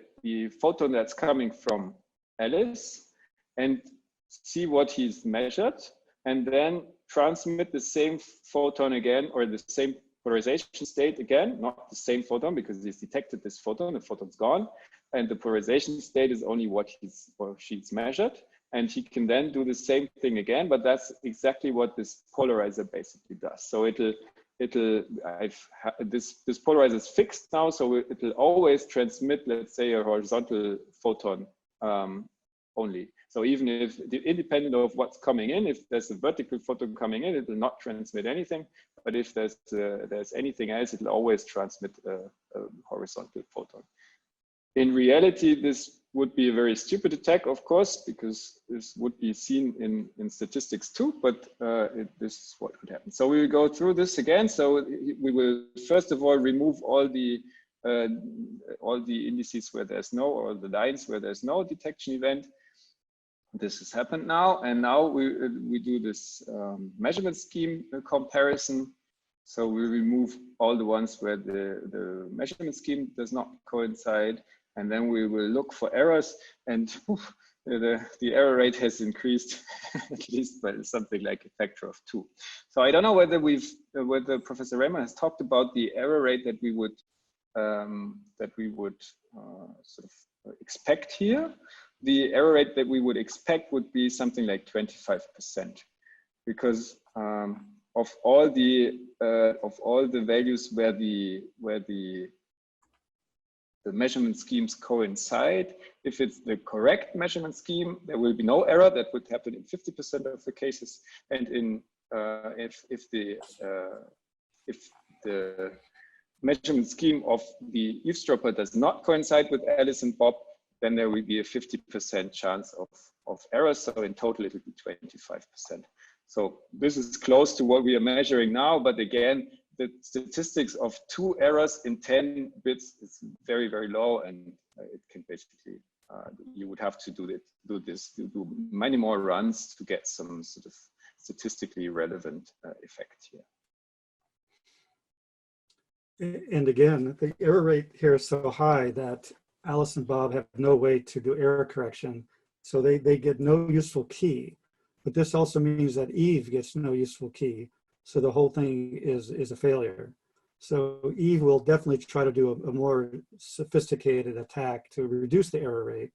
photon that's coming from Alice and see what he's measured, and then transmit the same photon again, or the same polarization state again, not the same photon because he's detected this photon, the photon's gone, and the polarization state is only what he's or she's measured. And he can then do the same thing again, but that's exactly what this polarizer basically does. So this polarizer is fixed now, so it'll always transmit, let's say, a horizontal photon only. So even if independent of what's coming in, if there's a vertical photon coming in, it will not transmit anything. But if there's anything else, it'll always transmit a horizontal photon. In reality, this would be a very stupid attack, of course, because this would be seen in statistics too, but this is what would happen. So we will go through this again. So we will, first of all, remove all the indices where there's no, or the lines where there's no detection event. This has happened now, and now we do this measurement scheme comparison. So we remove all the ones where the measurement scheme does not coincide, and then we will look for errors, and the error rate has increased at least by something like a factor of 2. So I don't know whether whether Professor Raymer has talked about the error rate that we would sort of expect here. The error rate that we would expect would be something like 25%, because of all the values where the measurement schemes coincide, if it's the correct measurement scheme, there will be no error. That would happen in 50% of the cases, and in if the measurement scheme of the eavesdropper does not coincide with Alice and Bob, then there will be a 50% chance of error. So in total, it will be 25%. So this is close to what we are measuring now, but again, the statistics of 2 errors in 10 bits is very, very low, and it can basically, you would have to do many more runs to get some sort of statistically relevant effect here. And again, the error rate here is so high that Alice and Bob have no way to do error correction. So they get no useful key. But this also means that Eve gets no useful key. So the whole thing is a failure. So Eve will definitely try to do a more sophisticated attack to reduce the error rate.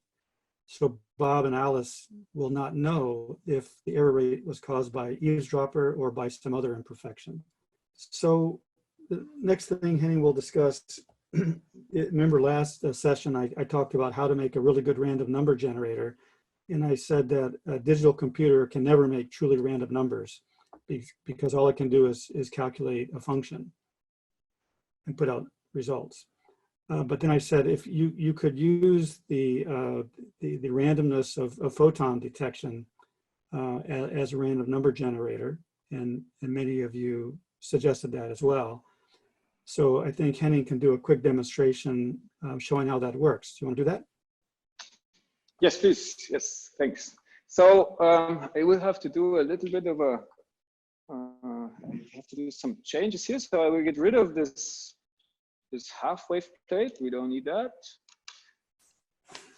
So Bob and Alice will not know if the error rate was caused by eavesdropper or by some other imperfection. So the next thing Henning will discuss, remember last session I talked about how to make a really good random number generator. And I said that a digital computer can never make truly random numbers because all it can do is calculate a function and put out results. But then I said if you could use the randomness of photon detection as a random number generator, and many of you suggested that as well. So I think Henning can do a quick demonstration showing how that works. Do you want to do that? Yes, please. Yes, thanks. So I will have to do a little bit of I have to do some changes here. So I will get rid of this half-wave plate. We don't need that.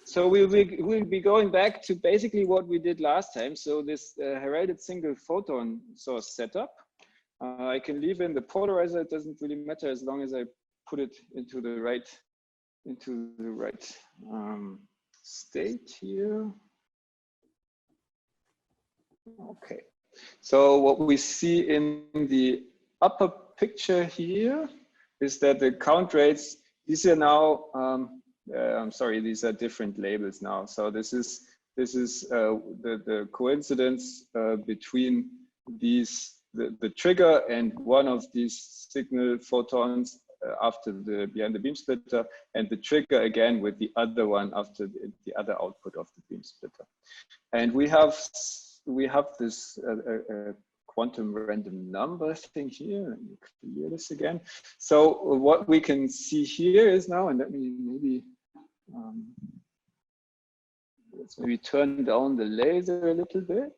So we'll be going back to basically what we did last time. So this heralded single photon source setup. I can leave in the polarizer. It doesn't really matter as long as I put it into the right state here. Okay. So what we see in the upper picture here is that the count rates, these are now, I'm sorry, these are different labels now. So this is the coincidence between the trigger and one of these signal photons after behind the beam splitter, and the trigger again with the other one after the other output of the beam splitter. And we have this quantum random number thing here. Let me clear this again. So what we can see here is now, and let me maybe let's maybe turn down the laser a little bit.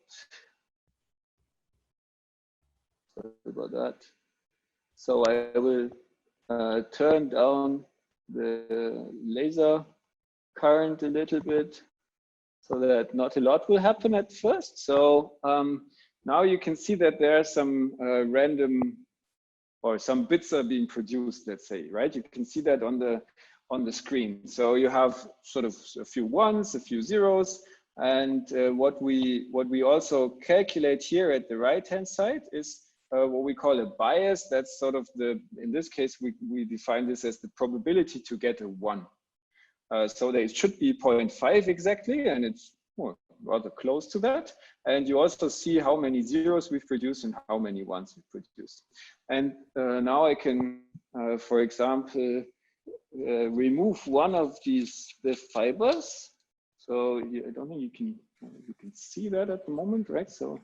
Sorry about that. So I will turn down the laser current a little bit so that not a lot will happen at first. So now you can see that there are some random, or some bits are being produced, let's say, right? You can see that on the screen. So you have sort of a few ones, a few zeros, and what we also calculate here at the right-hand side is what we call a bias. That's sort of in this case, we define this as the probability to get a 1. So there should be 0.5 exactly, and it's rather close to that. And you also see how many zeros we've produced and how many ones we've produced. And now I can, for example, remove one of the fibers. So I don't think you can see that at the moment, right? So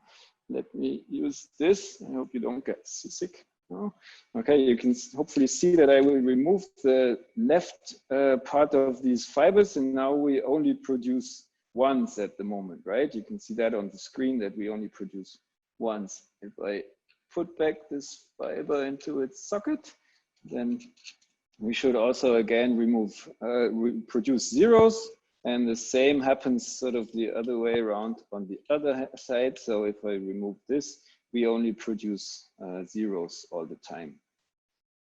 let me use this. I hope you don't get sick. No? Okay, you can hopefully see that I will remove the left part of these fibers, and now we only produce ones at the moment, right? You can see that on the screen that we only produce ones. If I put back this fiber into its socket, then we should also again produce zeros, and the same happens sort of the other way around on the other side. So if I remove this, we only produce zeros all the time,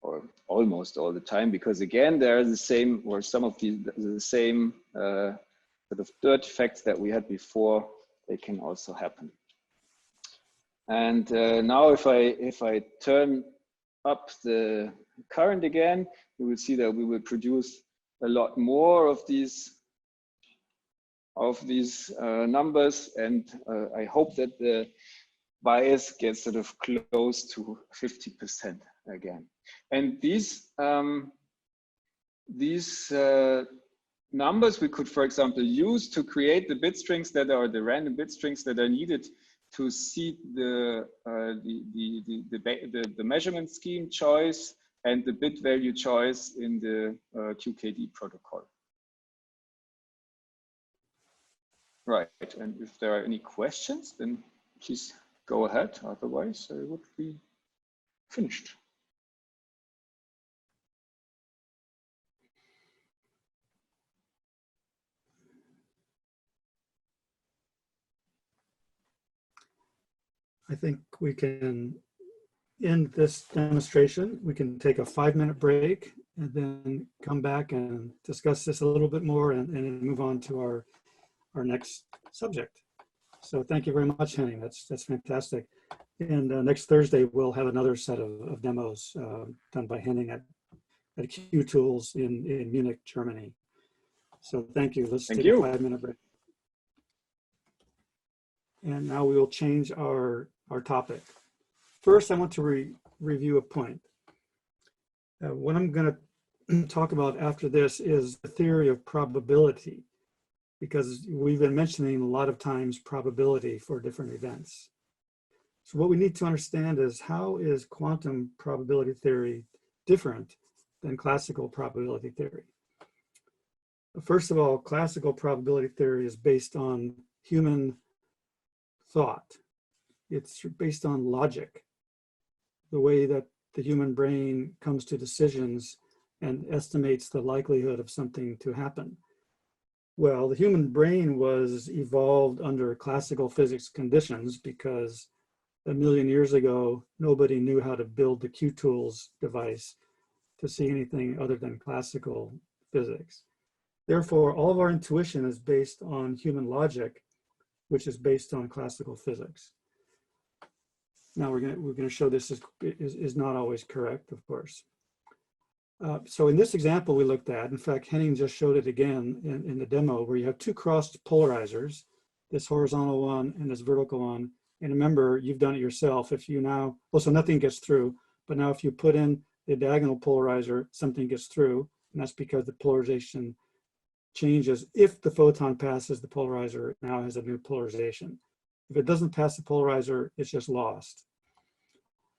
or almost all the time, because again, there are the same, or some of the same sort of dirt effects that we had before, they can also happen. And now if I turn up the current again, you will see that we will produce a lot more of these numbers, and I hope that the bias gets sort of close to 50% again. And these numbers we could, for example, use to create the bit strings that are the random bit strings that are needed to see the measurement scheme choice and the bit value choice in the QKD protocol. Right, and if there are any questions, then please go ahead. Otherwise, I would be finished. I think we can end this demonstration. We can take a 5-minute break and then come back and discuss this a little bit more and move on to our next subject. So thank you very much, Henning. That's fantastic. And next Thursday, we'll have another set of demos done by Henning at QTools in Munich, Germany. So thank you. Let's take a 5-minute break. And now we will change our topic. First, I want to review a point. What I'm going to talk about after this is the theory of probability, because we've been mentioning a lot of times probability for different events. So what we need to understand is, how is quantum probability theory different than classical probability theory? First of all, classical probability theory is based on human thought. It's based on logic, the way that the human brain comes to decisions and estimates the likelihood of something to happen. Well, the human brain was evolved under classical physics conditions because 1 million years ago, nobody knew how to build the QTools device to see anything other than classical physics. Therefore, all of our intuition is based on human logic, which is based on classical physics. Now we're going to show this is not always correct, of course. So in this example we looked at, in fact, Henning just showed it again in the demo, where you have 2 crossed polarizers, this horizontal one and this vertical one. And remember, you've done it yourself. If you now, well, so nothing gets through, but now if you put in the diagonal polarizer, something gets through, and that's because the polarization changes. If the photon passes the polarizer, it now has a new polarization. If it doesn't pass the polarizer, it's just lost.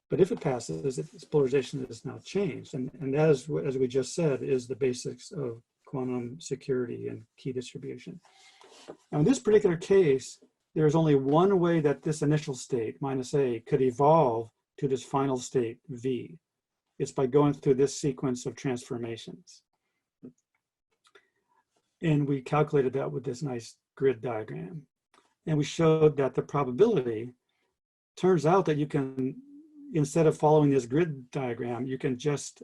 But if it passes, its polarization is now changed. And that is, as we just said, is the basics of quantum security and key distribution. Now, in this particular case, there's only one way that this initial state, -A, could evolve to this final state, V. It's by going through this sequence of transformations. And we calculated that with this nice grid diagram. And we showed that the probability, turns out that you can, instead of following this grid diagram, you can just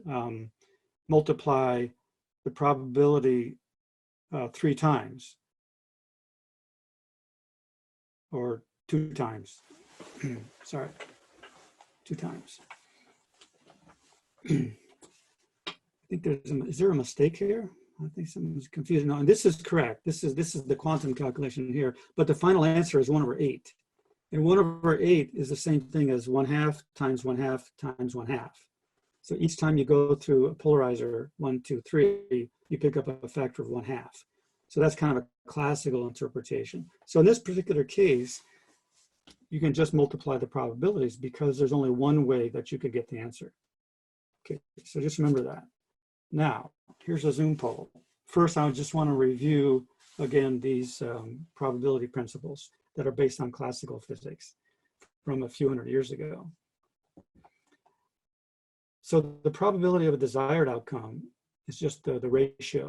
multiply the probability 3 times or 2 times. Sorry, 2 times. I think is there a mistake here? I think something's confusing. No, and this is correct. This is the quantum calculation here, but the final answer is 1/8. And 1/8 is the same thing as 1/2 times 1/2 times 1/2. So each time you go through a polarizer, 1, 2, 3, you pick up a factor of 1/2. So that's kind of a classical interpretation. So in this particular case, you can just multiply the probabilities because there's only one way that you could get the answer. Okay, so just remember that. Now, here's a Zoom poll. First, I just want to review again these probability principles that are based on classical physics from a few hundred years ago. So the probability of a desired outcome is just the ratio,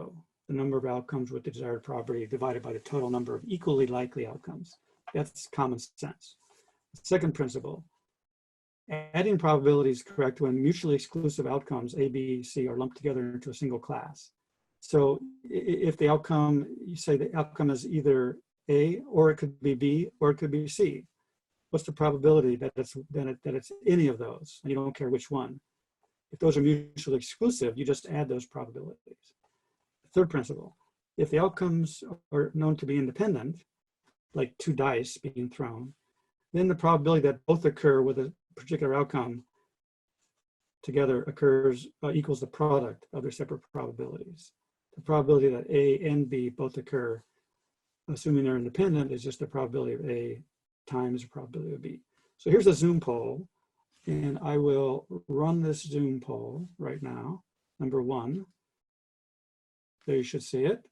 the number of outcomes with the desired probability divided by the total number of equally likely outcomes. That's common sense. Second principle, adding probabilities correct when mutually exclusive outcomes A, B, C are lumped together into a single class. So if the outcome, you say the outcome is either A, or it could be B, or it could be C. What's the probability that it's any of those, and you don't care which one? If those are mutually exclusive, you just add those probabilities. Third principle, if the outcomes are known to be independent, like 2 dice being thrown, then the probability that both occur with a particular outcome together equals the product of their separate probabilities. The probability that A and B both occur, assuming they're independent, is just the probability of A times the probability of B. So here's a Zoom poll, and I will run this Zoom poll right now. Number 1, there you should see it.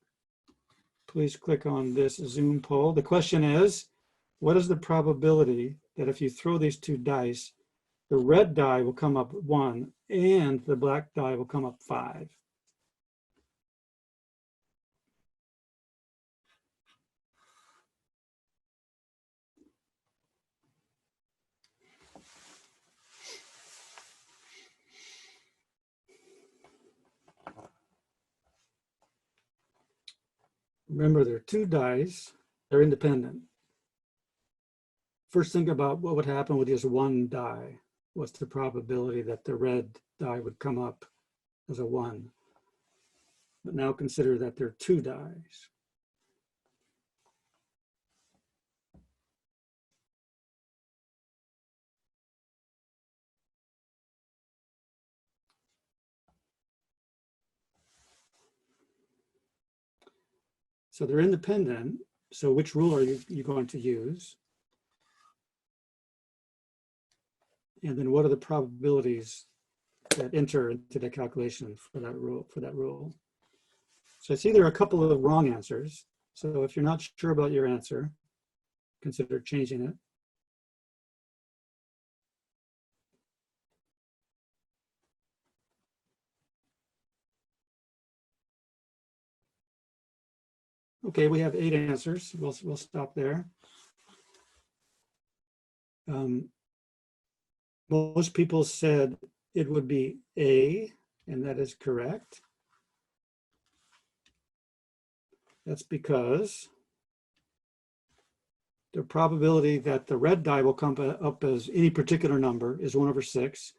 Please click on this Zoom poll. The question is, what is the probability that if you throw these 2 dice, the red die will come up 1 and the black die will come up 5? Remember, there are 2 dice, they're independent. First, think about what would happen with just 1 die. What's the probability that the red die would come up as a 1? But now consider that there are 2 dice. So they're independent. So which rule are you going to use? And then what are the probabilities that enter into the calculation for that rule? So it's either a couple of wrong answers. So if you're not sure about your answer, consider changing it. Okay, we have 8 answers. We'll stop there. Most people said it would be A, and that is correct. That's because the probability that the red die will come up as any particular number is 1/6,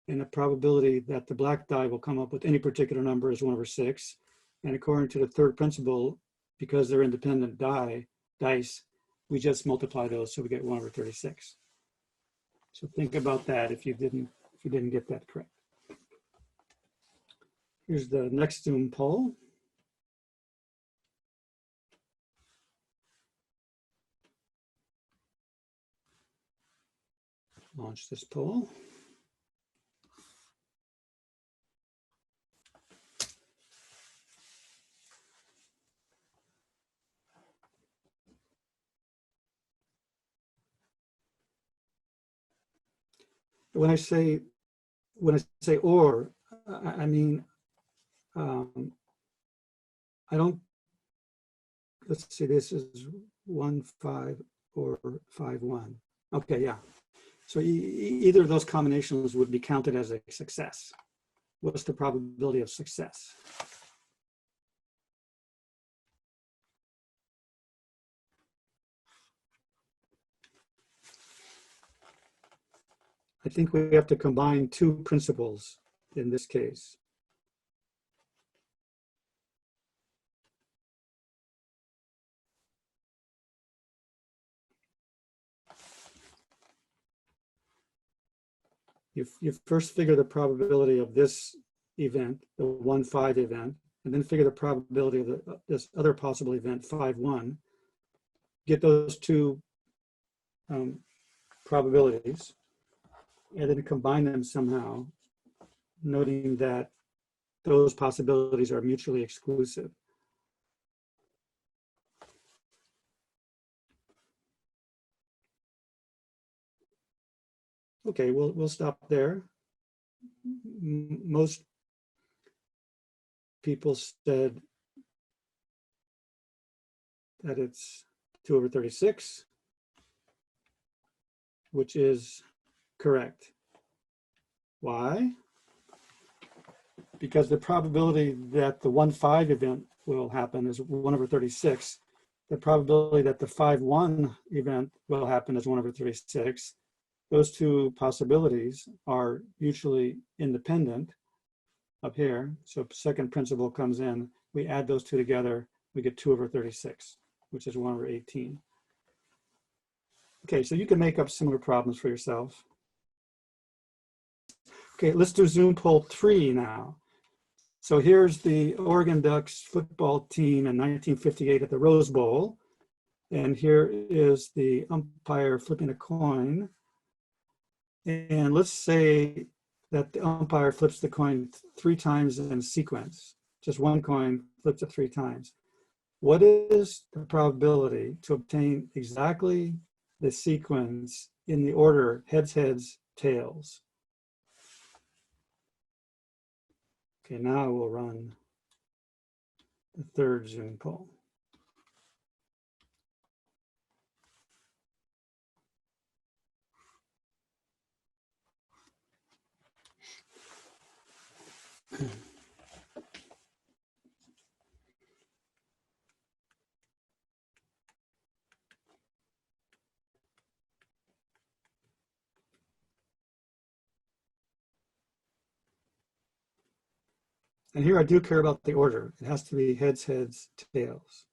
and the probability that the black die will come up with any particular number is 1/6. And according to the third principle, because they're independent dice, we just multiply those, so we get 1/36. So think about that if you didn't get that correct. Here's the next Zoom poll. Launch this poll. When I say or, I mean, I don't let's see, this is 1, 5, or 5, 1. Okay, yeah. So either of those combinations would be counted as a success. What's the probability of success? I think we have to combine two principles in this case. You first figure the probability of this event, the 1, 5 event, and then figure the probability of this other possible event, 5, 1. Get those two probabilities, and then combine them somehow, noting that those possibilities are mutually exclusive. Okay, we'll stop there. Most people said that it's 2/36, which is correct. Why? Because the probability that the 1, 5 event will happen is 1/36. The probability that the 5, 1 event will happen is 1/36. Those two possibilities are mutually independent up here. So second principle comes in, we add those two together, we get 2/36, which is 1/18. Okay, so you can make up similar problems for yourself. Okay, let's do Zoom poll 3 now. So here's the Oregon Ducks football team in 1958 at the Rose Bowl. And here is the umpire flipping a coin. And let's say that the umpire flips the coin 3 times in sequence. Just one coin flips it 3 times. What is the probability to obtain exactly the sequence in the order heads, heads, tails? Okay, now we'll run the third Zoom poll. And here I do care about the order. It has to be heads, heads, tails.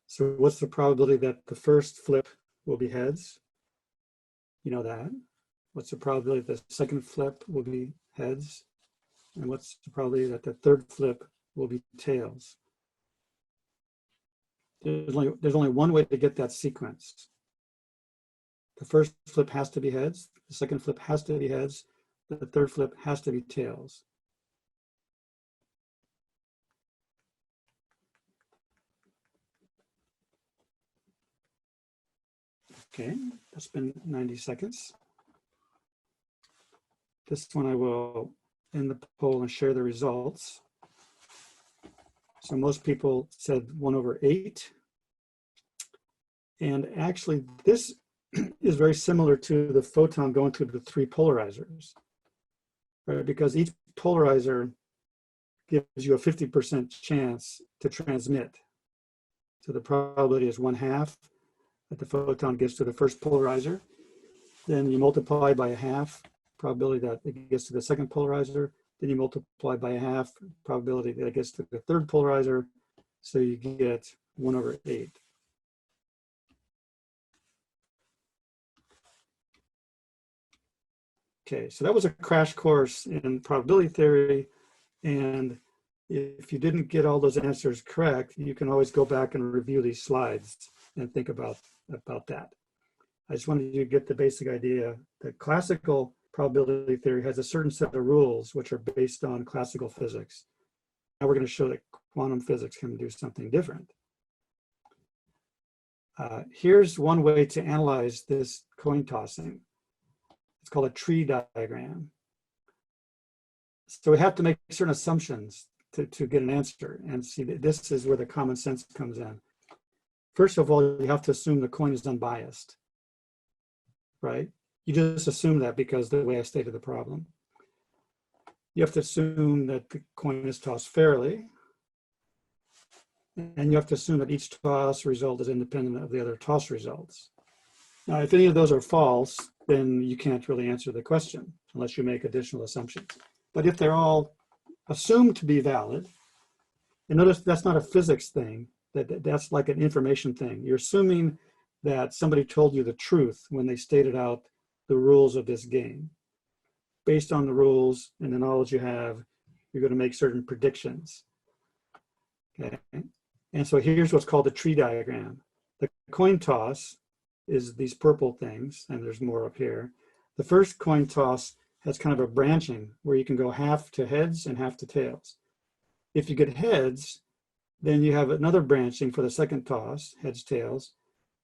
So what's the probability that the first flip will be heads? You know that. What's the probability that the second flip will be heads? And what's the probability that the third flip will be tails? There's only one way to get that sequence. The first flip has to be heads. The second flip has to be heads. The third flip has to be tails. Okay, that's been 90 seconds. This one I will end the poll and share the results. So most people said 1/8. And actually this is very similar to the photon going through the 3 polarizers, right? Because each polarizer gives you a 50% chance to transmit. So the probability is 1/2 that the photon gets to the first polarizer. Then you multiply by 1/2 probability that it gets to the second polarizer. Then you multiply by 1/2 probability that it gets to the third polarizer. So you get 1/8. Okay, so that was a crash course in probability theory. And if you didn't get all those answers correct, you can always go back and review these slides. and think about that. I just wanted you to get the basic idea that classical probability theory has a certain set of rules which are based on classical physics. Now we're going to show that quantum physics can do something different. Here's one way to analyze this coin tossing. It's called a tree diagram. So we have to make certain assumptions to get an answer, and see that this is where the common sense comes in. First of all, you have to assume the coin is unbiased, right? You just assume that because the way I stated the problem. You have to assume that the coin is tossed fairly, and you have to assume that each toss result is independent of the other toss results. Now, if any of those are false, then you can't really answer the question unless you make additional assumptions. But if they're all assumed to be valid, and notice that's not a physics thing, that's like an information thing. You're assuming that somebody told you the truth when they stated out the rules of this game. Based on the rules and the knowledge you have, you're going to make certain predictions. Okay, and so here's what's called the tree diagram. The coin toss is these purple things, and there's more up here. The first coin toss has kind of a branching where you can go half to heads and half to tails. If you get heads, then you have another branching for the second toss, heads, tails.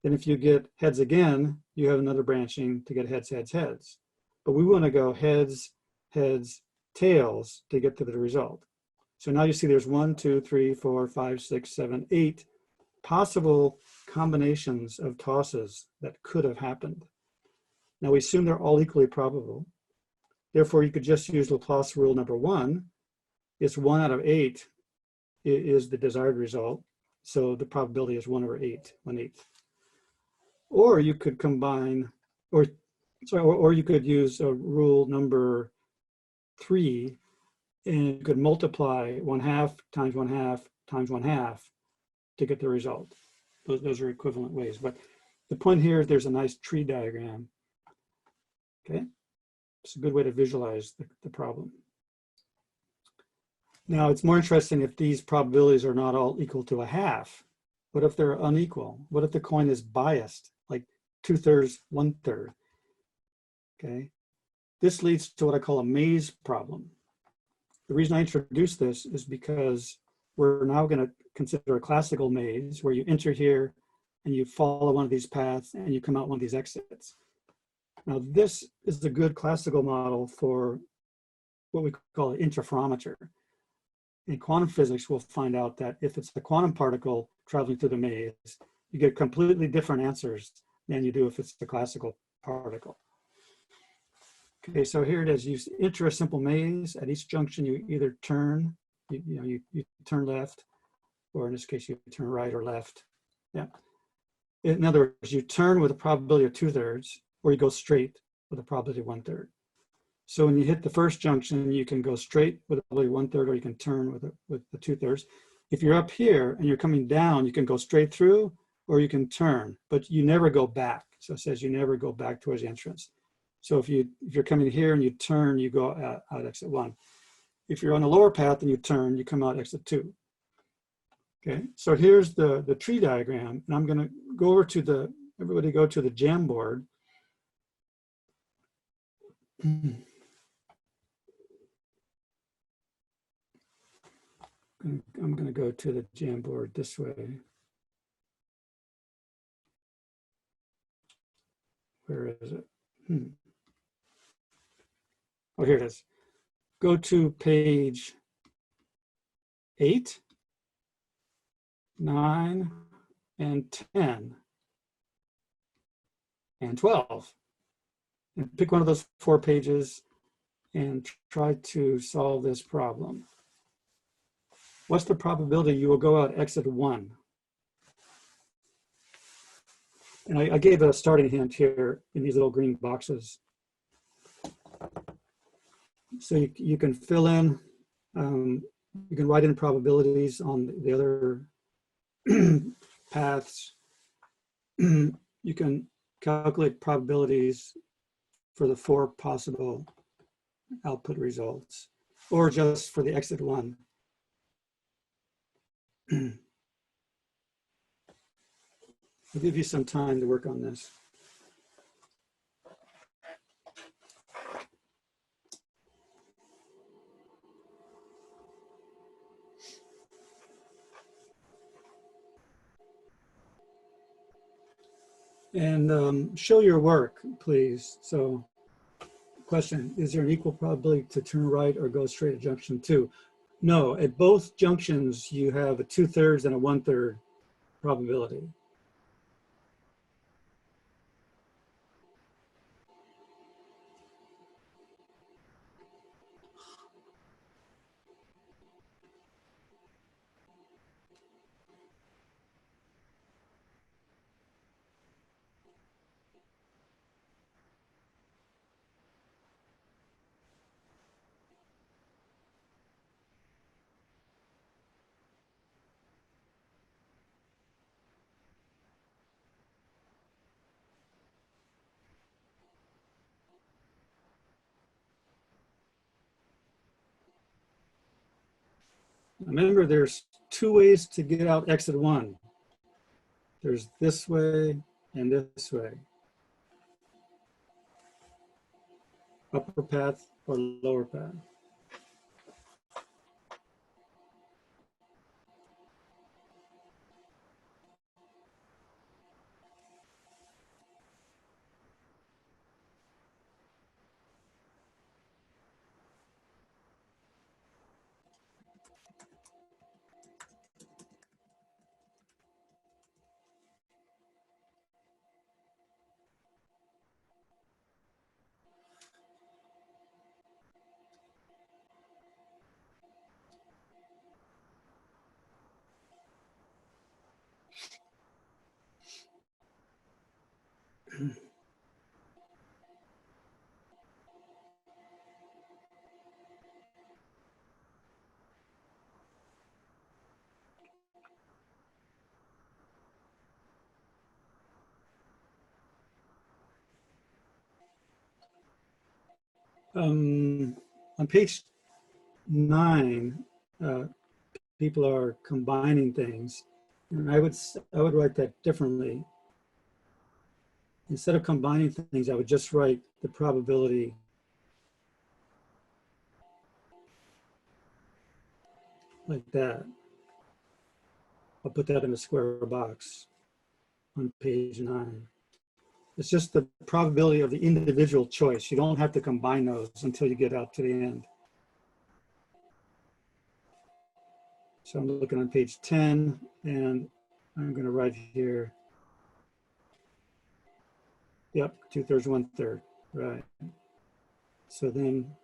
Then if you get heads again, you have another branching to get heads, heads, heads. But we want to go heads, heads, tails to get to the result. So now you see there's 1, 2, 3, 4, 5, 6, 7, 8 possible combinations of tosses that could have happened. Now we assume they're all equally probable. Therefore, you could just use Laplace rule number 1. It's 1 out of 8 is the desired result. So the probability is 1/8, 1/8. Or you could combine, or you could use a rule number 3, and you could multiply 1/2 times 1/2 times 1/2 to get the result. Those are equivalent ways. But the point here is there's a nice tree diagram. Okay, it's a good way to visualize the problem. Now it's more interesting if these probabilities are not all equal to 1/2. What if they're unequal? What if the coin is biased, like 2/3, 1/3? Okay, this leads to what I call a maze problem. The reason I introduced this is because we're now going to consider a classical maze where you enter here and you follow one of these paths and you come out one of these exits. Now this is a good classical model for what we call an interferometer. In quantum physics, we'll find out that if it's the quantum particle traveling through the maze, you get completely different answers than you do if it's the classical particle. Okay, so here it is. You enter a simple maze. At each junction, you either turn, you turn left, or in this case, you turn right or left. Yeah. In other words, you turn with a probability of 2/3, or you go straight with a probability of 1/3. So when you hit the first junction, you can go straight with a probability of 1/3, or you can turn with the 2/3. If you're up here and you're coming down, you can go straight through, or you can turn, but you never go back. So it says you never go back towards the entrance. So if you're coming here and you turn, you go out exit 1. If you're on the lower path and you turn, you come out exit 2. Okay, so here's the tree diagram, and I'm going to go over to everybody go to the Jamboard. I'm going to go to the Jamboard this way. Where is it? Oh, here it is. Go to page 8, 9, and 10, and 12. And pick one of those 4 pages and try to solve this problem. What's the probability you will go out exit 1? And I gave a starting hint here in these little green boxes. So you can fill in, you can write in probabilities on the other paths. You can calculate probabilities for the 4 possible output results, or just for the exit 1. I'll give you some time to work on this. And show your work, please. So question, is there an equal probability to turn right or go straight at junction 2? No, at both junctions, you have a 2/3 and a 1/3 probability. Remember, there's two ways to get out exit 1. There's this way and this way. Upper path or lower path. On page 9, people are combining things, and I would write that differently. Instead of combining things, I would just write the probability like that. I'll put that in a square box on page 9. It's just the probability of the individual choice. You don't have to combine those until you get out to the end. So I'm looking on page 10, and I'm going to write here. Yep, 2/3, 1/3, right. So then,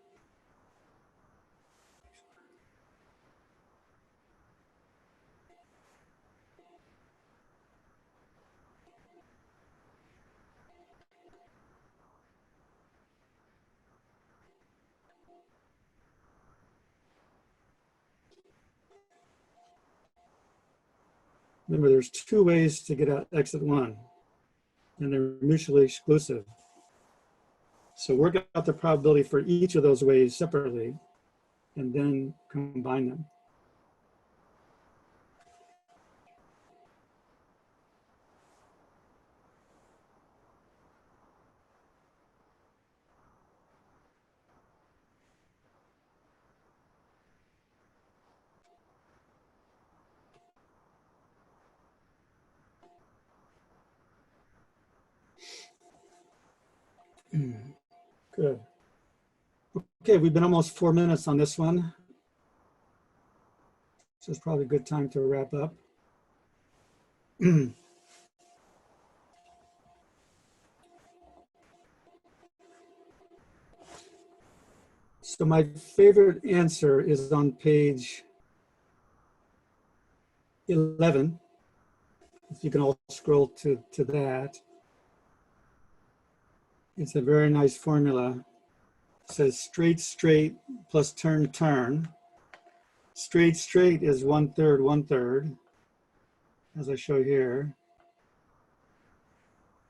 remember, there's two ways to get out exit 1, and they're mutually exclusive. So work out the probability for each of those ways separately, and then combine them. Good. Okay, we've been almost 4 minutes on this one. So it's probably a good time to wrap up. So my favorite answer is on page 11. If you can all scroll to that. It's a very nice formula. It says straight, straight plus turn, turn. Straight, straight is 1/3, 1/3, as I show here.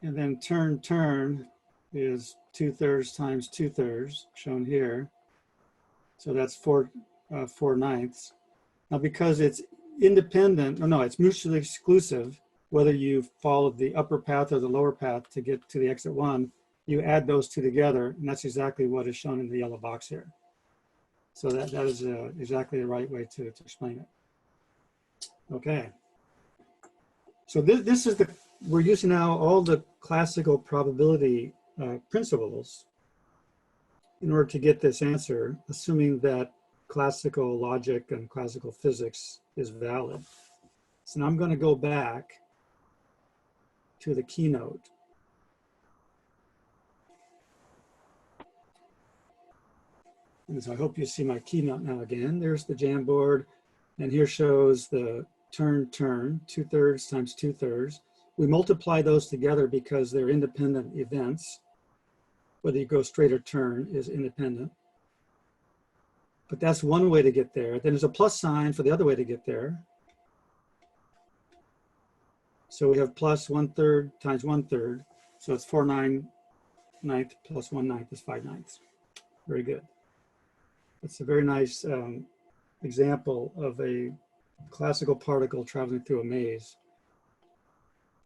And then turn, turn is 2/3 times 2/3, shown here. So that's 4/9. Now, because it's independent, or no, it's mutually exclusive, whether you followed the upper path or the lower path to get to the exit 1, you add those two together, and that's exactly what is shown in the yellow box here. So that is exactly the right way to explain it. Okay. So this is we're using now all the classical probability principles in order to get this answer, assuming that classical logic and classical physics is valid. So now I'm going to go back to the keynote. And so I hope you see my keynote now again. There's the Jamboard, and here shows the turn, 2/3 times 2/3. We multiply those together because they're independent events. Whether you go straight or turn is independent. But that's one way to get there. Then there's a plus sign for the other way to get there. So we have plus 1/3 times 1/3. So it's 4/9 plus 1/9 is 5/9. Very good. It's a very nice example of a classical particle traveling through a maze.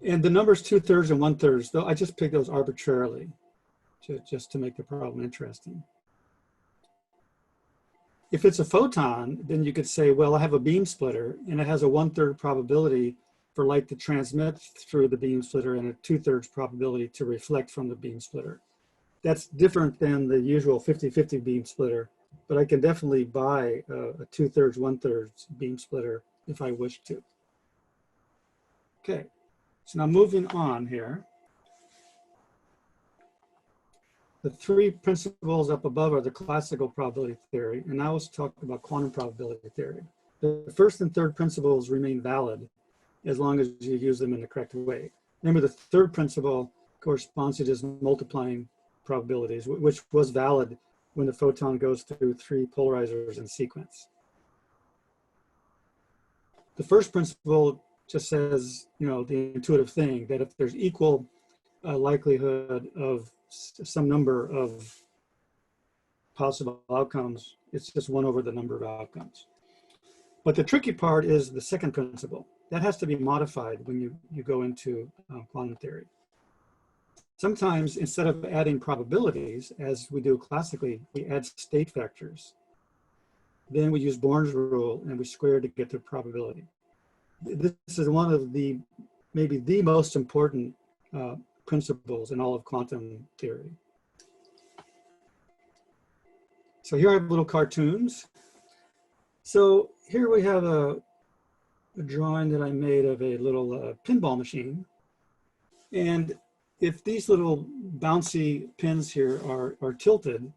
And the numbers 2/3 and 1/3, though, I just picked those arbitrarily just to make the problem interesting. If it's a photon, then you could say, well, I have a beam splitter and it has a 1/3 probability for light to transmit through the beam splitter and a 2/3 probability to reflect from the beam splitter. That's different than the usual 50-50 beam splitter, but I can definitely buy a 2/3, 1/3 beam splitter if I wish to. Okay, so now moving on here. The three principles up above are the classical probability theory, and now let's talk about quantum probability theory. The first and third principles remain valid as long as you use them in the correct way. Remember, the third principle corresponds to just multiplying probabilities, which was valid when the photon goes through 3 polarizers in sequence. The first principle just says, you know, the intuitive thing that if there's equal likelihood of some number of possible outcomes, it's just 1 over the number of outcomes. But the tricky part is the second principle. That has to be modified when you go into quantum theory. Sometimes instead of adding probabilities, as we do classically, we add state vectors. Then we use Born's rule and we square to get the probability. This is one of the, maybe the most important principles in all of quantum theory. So here I have little cartoons. So here we have a drawing that I made of a little pinball machine. And if these little bouncy pins here are tilted,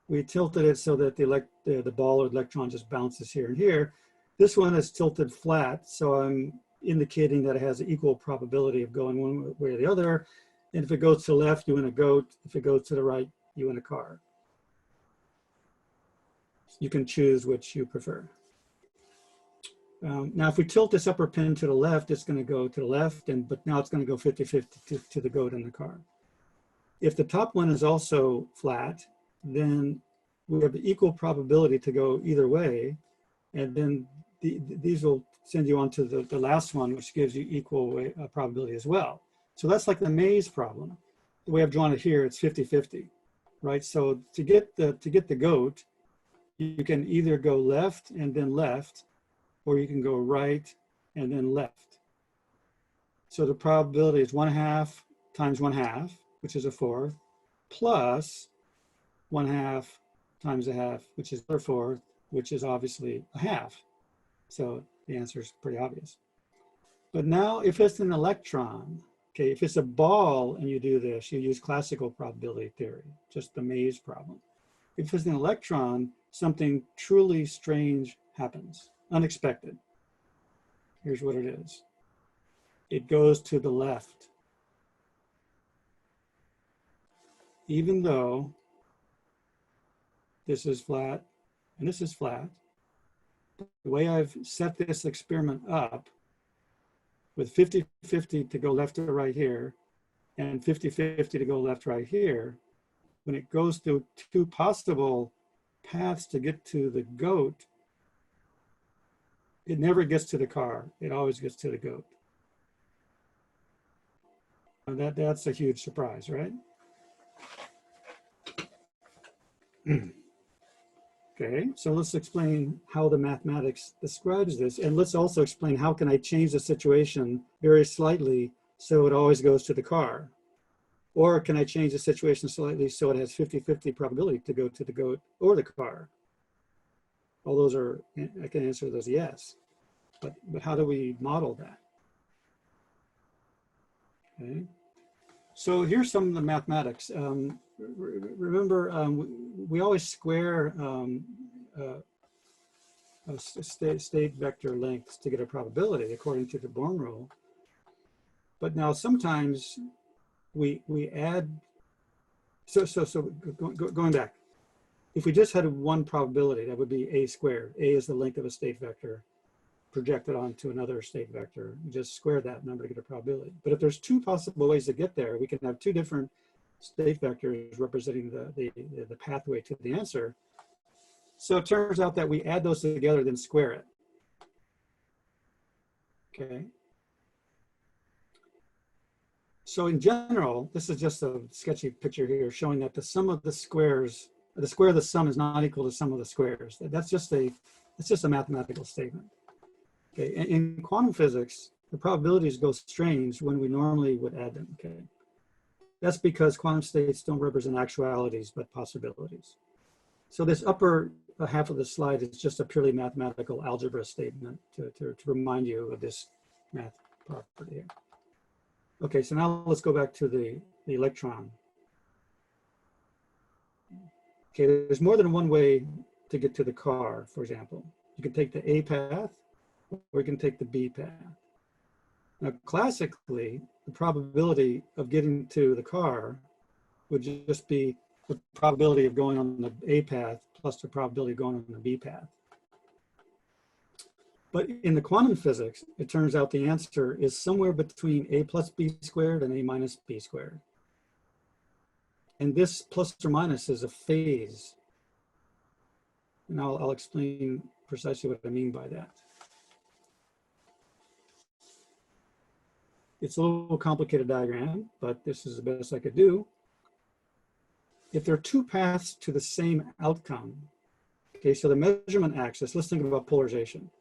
we tilted it so that the ball or the electron just bounces here and here. This one is tilted flat, so I'm indicating that it has an equal probability of going one way or the other. And if it goes to the left, you win a goat. If it goes to the right, you win a car. You can choose which you prefer. Now, if we tilt this upper pin to the left, it's going to go to the left, but now it's going to go 50-50 to the goat in the car. If the top one is also flat, then we have the equal probability to go either way, and then these will send you on to the last one, which gives you equal probability as well. So that's like the maze problem. The way I've drawn it here, it's 50-50, right? So to get the goat, you can either go left and then left, or you can go right and then left. So the probability is 1/2 times 1/2, which is a 4th, plus 1/2 times 1/2, which is a 4th, which is obviously a 1/2. So the answer is pretty obvious. But now if it's an electron, okay, if it's a ball and you do this, you use classical probability theory, just the maze problem. If it's an electron, something truly strange happens, unexpected. Here's what it is. It goes to the left. Even though this is flat and this is flat, the way I've set this experiment up with 50-50 to go left or right here and 50-50 to go left right here, when it goes through 2 possible paths to get to the goat, it never gets to the car. It always gets to the goat. That's a huge surprise, right? Okay, so let's explain how the mathematics describes this, and let's also explain how can I change the situation very slightly so it always goes to the car, or can I change the situation slightly so it has 50-50 probability to go to the goat or the car? All those are, I can answer those yes, but how do we model that? Okay. So here's some of the mathematics. Remember, we always square state vector lengths to get a probability according to the Born rule. But now sometimes we add, going back, if we just had one probability, that would be a squared. A is the length of a state vector projected onto another state vector. You just square that number to get a probability. But if there's two possible ways to get there, we can have two different state vectors representing the pathway to the answer. So it turns out that we add those together, then square it. Okay. So in general, this is just a sketchy picture here showing that the sum of the squares, the square of the sum is not equal to the sum of the squares. That's just a mathematical statement. Okay, in quantum physics, the probabilities go strange when we normally would add them, okay? That's because quantum states don't represent actualities, but possibilities. So this upper half of the slide is just a purely mathematical algebra statement to remind you of this math property here. Okay, so now let's go back to the electron. Okay, there's more than one way to get to the car, for example. You can take the A path, or you can take the B path. Now, classically, the probability of getting to the car would just be the probability of going on the A path plus the probability of going on the B path. But in the quantum physics, it turns out the answer is somewhere between A plus B squared and A minus B squared. And this plus or minus is a phase. And I'll explain precisely what I mean by that. It's a little complicated diagram, but this is the best I could do. If there are two paths to the same outcome, okay, so the measurement axis, let's think about polarization.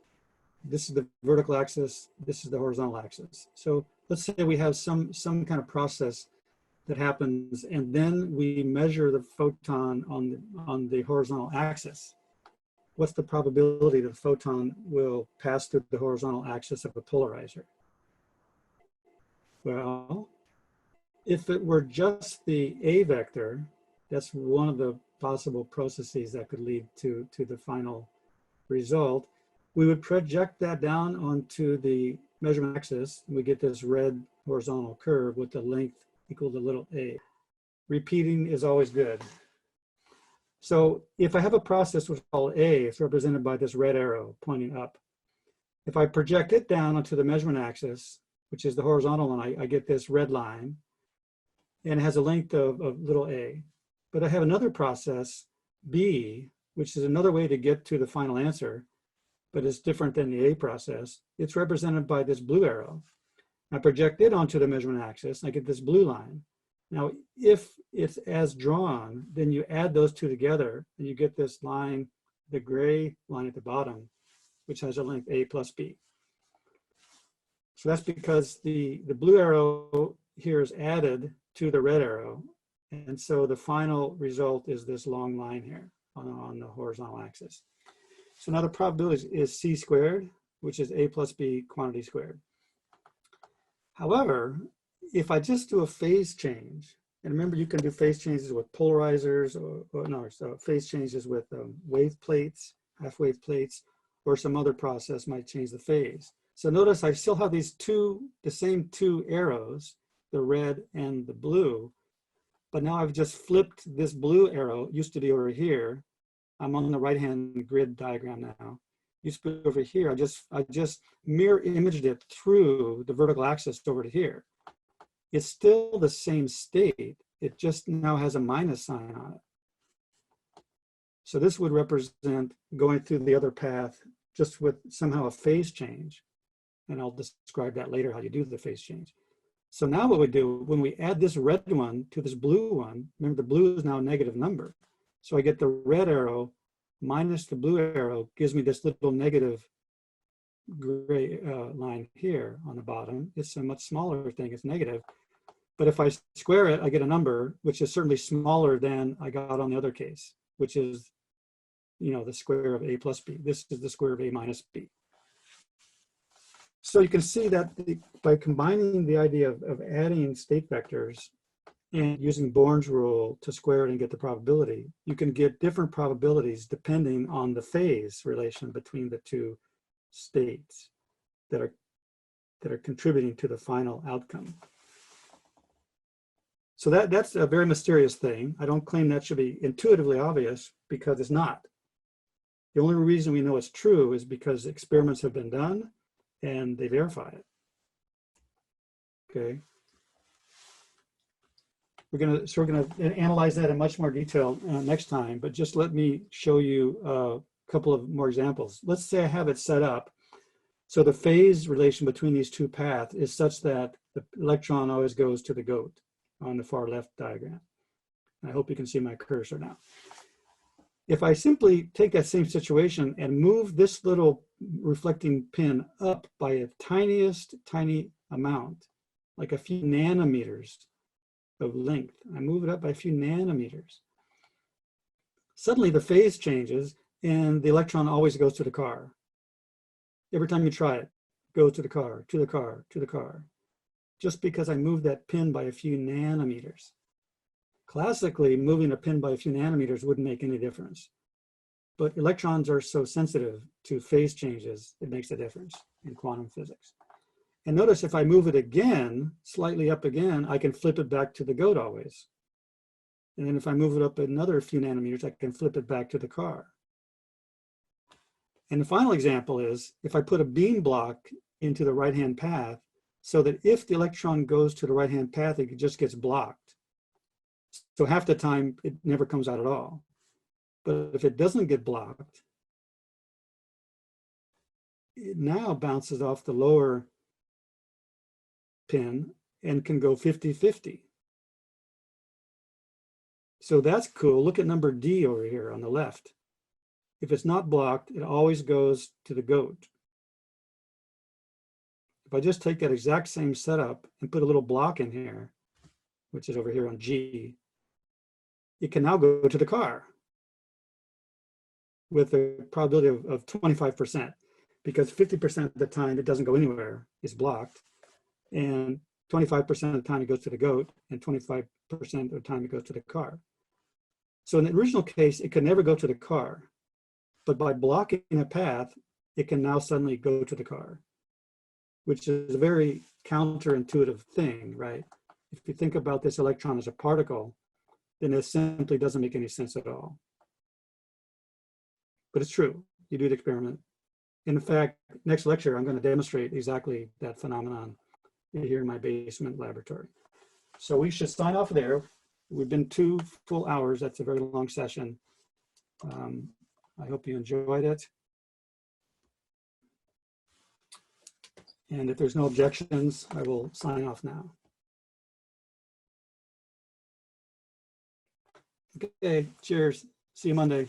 This is the vertical axis, this is the horizontal axis. So let's say we have some kind of process that happens, and then we measure the photon on the horizontal axis. What's the probability that the photon will pass through the horizontal axis of a polarizer? Well, if it were just the A vector, that's one of the possible processes that could lead to the final result. We would project that down onto the measurement axis, and we get this red horizontal curve with the length equal to little a. Repeating is always good. So if I have a process which is called A, it's represented by this red arrow pointing up. If I project it down onto the measurement axis, which is the horizontal one, I get this red line, and it has a length of little a. But I have another process, B, which is another way to get to the final answer, but it's different than the A process. It's represented by this blue arrow. I project it onto the measurement axis, and I get this blue line. Now, if it's as drawn, then you add those two together, and you get this line, the gray line at the bottom, which has a length A plus B. So that's because the blue arrow here is added to the red arrow. And so the final result is this long line here on the horizontal axis. So now the probability is C squared, which is A plus B quantity squared. However, if I just do a phase change, and remember you can do phase changes with polarizers so phase changes with wave plates, half wave plates, or some other process might change the phase. So notice I still have these the same two arrows, the red and the blue, but now I've just flipped this blue arrow, used to be over here. I'm on the right-hand grid diagram now. Used to be over here. I just mirror imaged it through the vertical axis over to here. It's still the same state. It just now has a minus sign on it. So this would represent going through the other path just with somehow a phase change. And I'll describe that later, how you do the phase change. So now what we do, when we add this red one to this blue one, remember the blue is now a negative number. So I get the red arrow minus the blue arrow gives me this little negative gray line here on the bottom. It's a much smaller thing, it's negative. But if I square it, I get a number, which is certainly smaller than I got on the other case, which is, you know, the square of a plus b. This is the square of a minus b. So you can see that by combining the idea of adding state vectors and using Born's rule to square it and get the probability, you can get different probabilities depending on the phase relation between the two states that are contributing to the final outcome. So that's a very mysterious thing. I don't claim that should be intuitively obvious because it's not. The only reason we know it's true is because experiments have been done and they verify it. Okay. We're gonna analyze that in much more detail next time, but just let me show you a couple of more examples. Let's say I have it set up so the phase relation between these two paths is such that the electron always goes to the goat on the far left diagram. I hope you can see my cursor now. If I simply take that same situation and move this little reflecting pin up by a tiny amount, like a few nanometers of length, I move it up by a few nanometers. Suddenly the phase changes and the electron always goes to the car. Every time you try it, goes to the car, to the car, to the car, just because I moved that pin by a few nanometers. Classically, moving a pin by a few nanometers wouldn't make any difference. But electrons are so sensitive to phase changes, it makes a difference in quantum physics. And notice if I move it again, slightly up again, I can flip it back to the goat always. And then if I move it up another few nanometers, I can flip it back to the car. And the final example is if I put a beam block into the right-hand path so that if the electron goes to the right-hand path, it just gets blocked. So half the time it never comes out at all. But if it doesn't get blocked, it now bounces off the lower pin and can go 50-50. So that's cool. Look at number D over here on the left. If it's not blocked, it always goes to the goat. If I just take that exact same setup and put a little block in here, which is over here on G, it can now go to the car with a probability of 25%, because 50% of the time it doesn't go anywhere, it's blocked, and 25% of the time it goes to the goat, and 25% of the time it goes to the car. So in the original case, it could never go to the car, but by blocking a path, it can now suddenly go to the car, which is a very counterintuitive thing, right? If you think about this electron as a particle, then it simply doesn't make any sense at all. But it's true, you do the experiment. In fact, next lecture, I'm going to demonstrate exactly that phenomenon here in my basement laboratory. So we should sign off there. We've been 2 full hours. That's a very long session. I hope you enjoyed it. And if there's no objections, I will sign off now. Okay, cheers. See you Monday.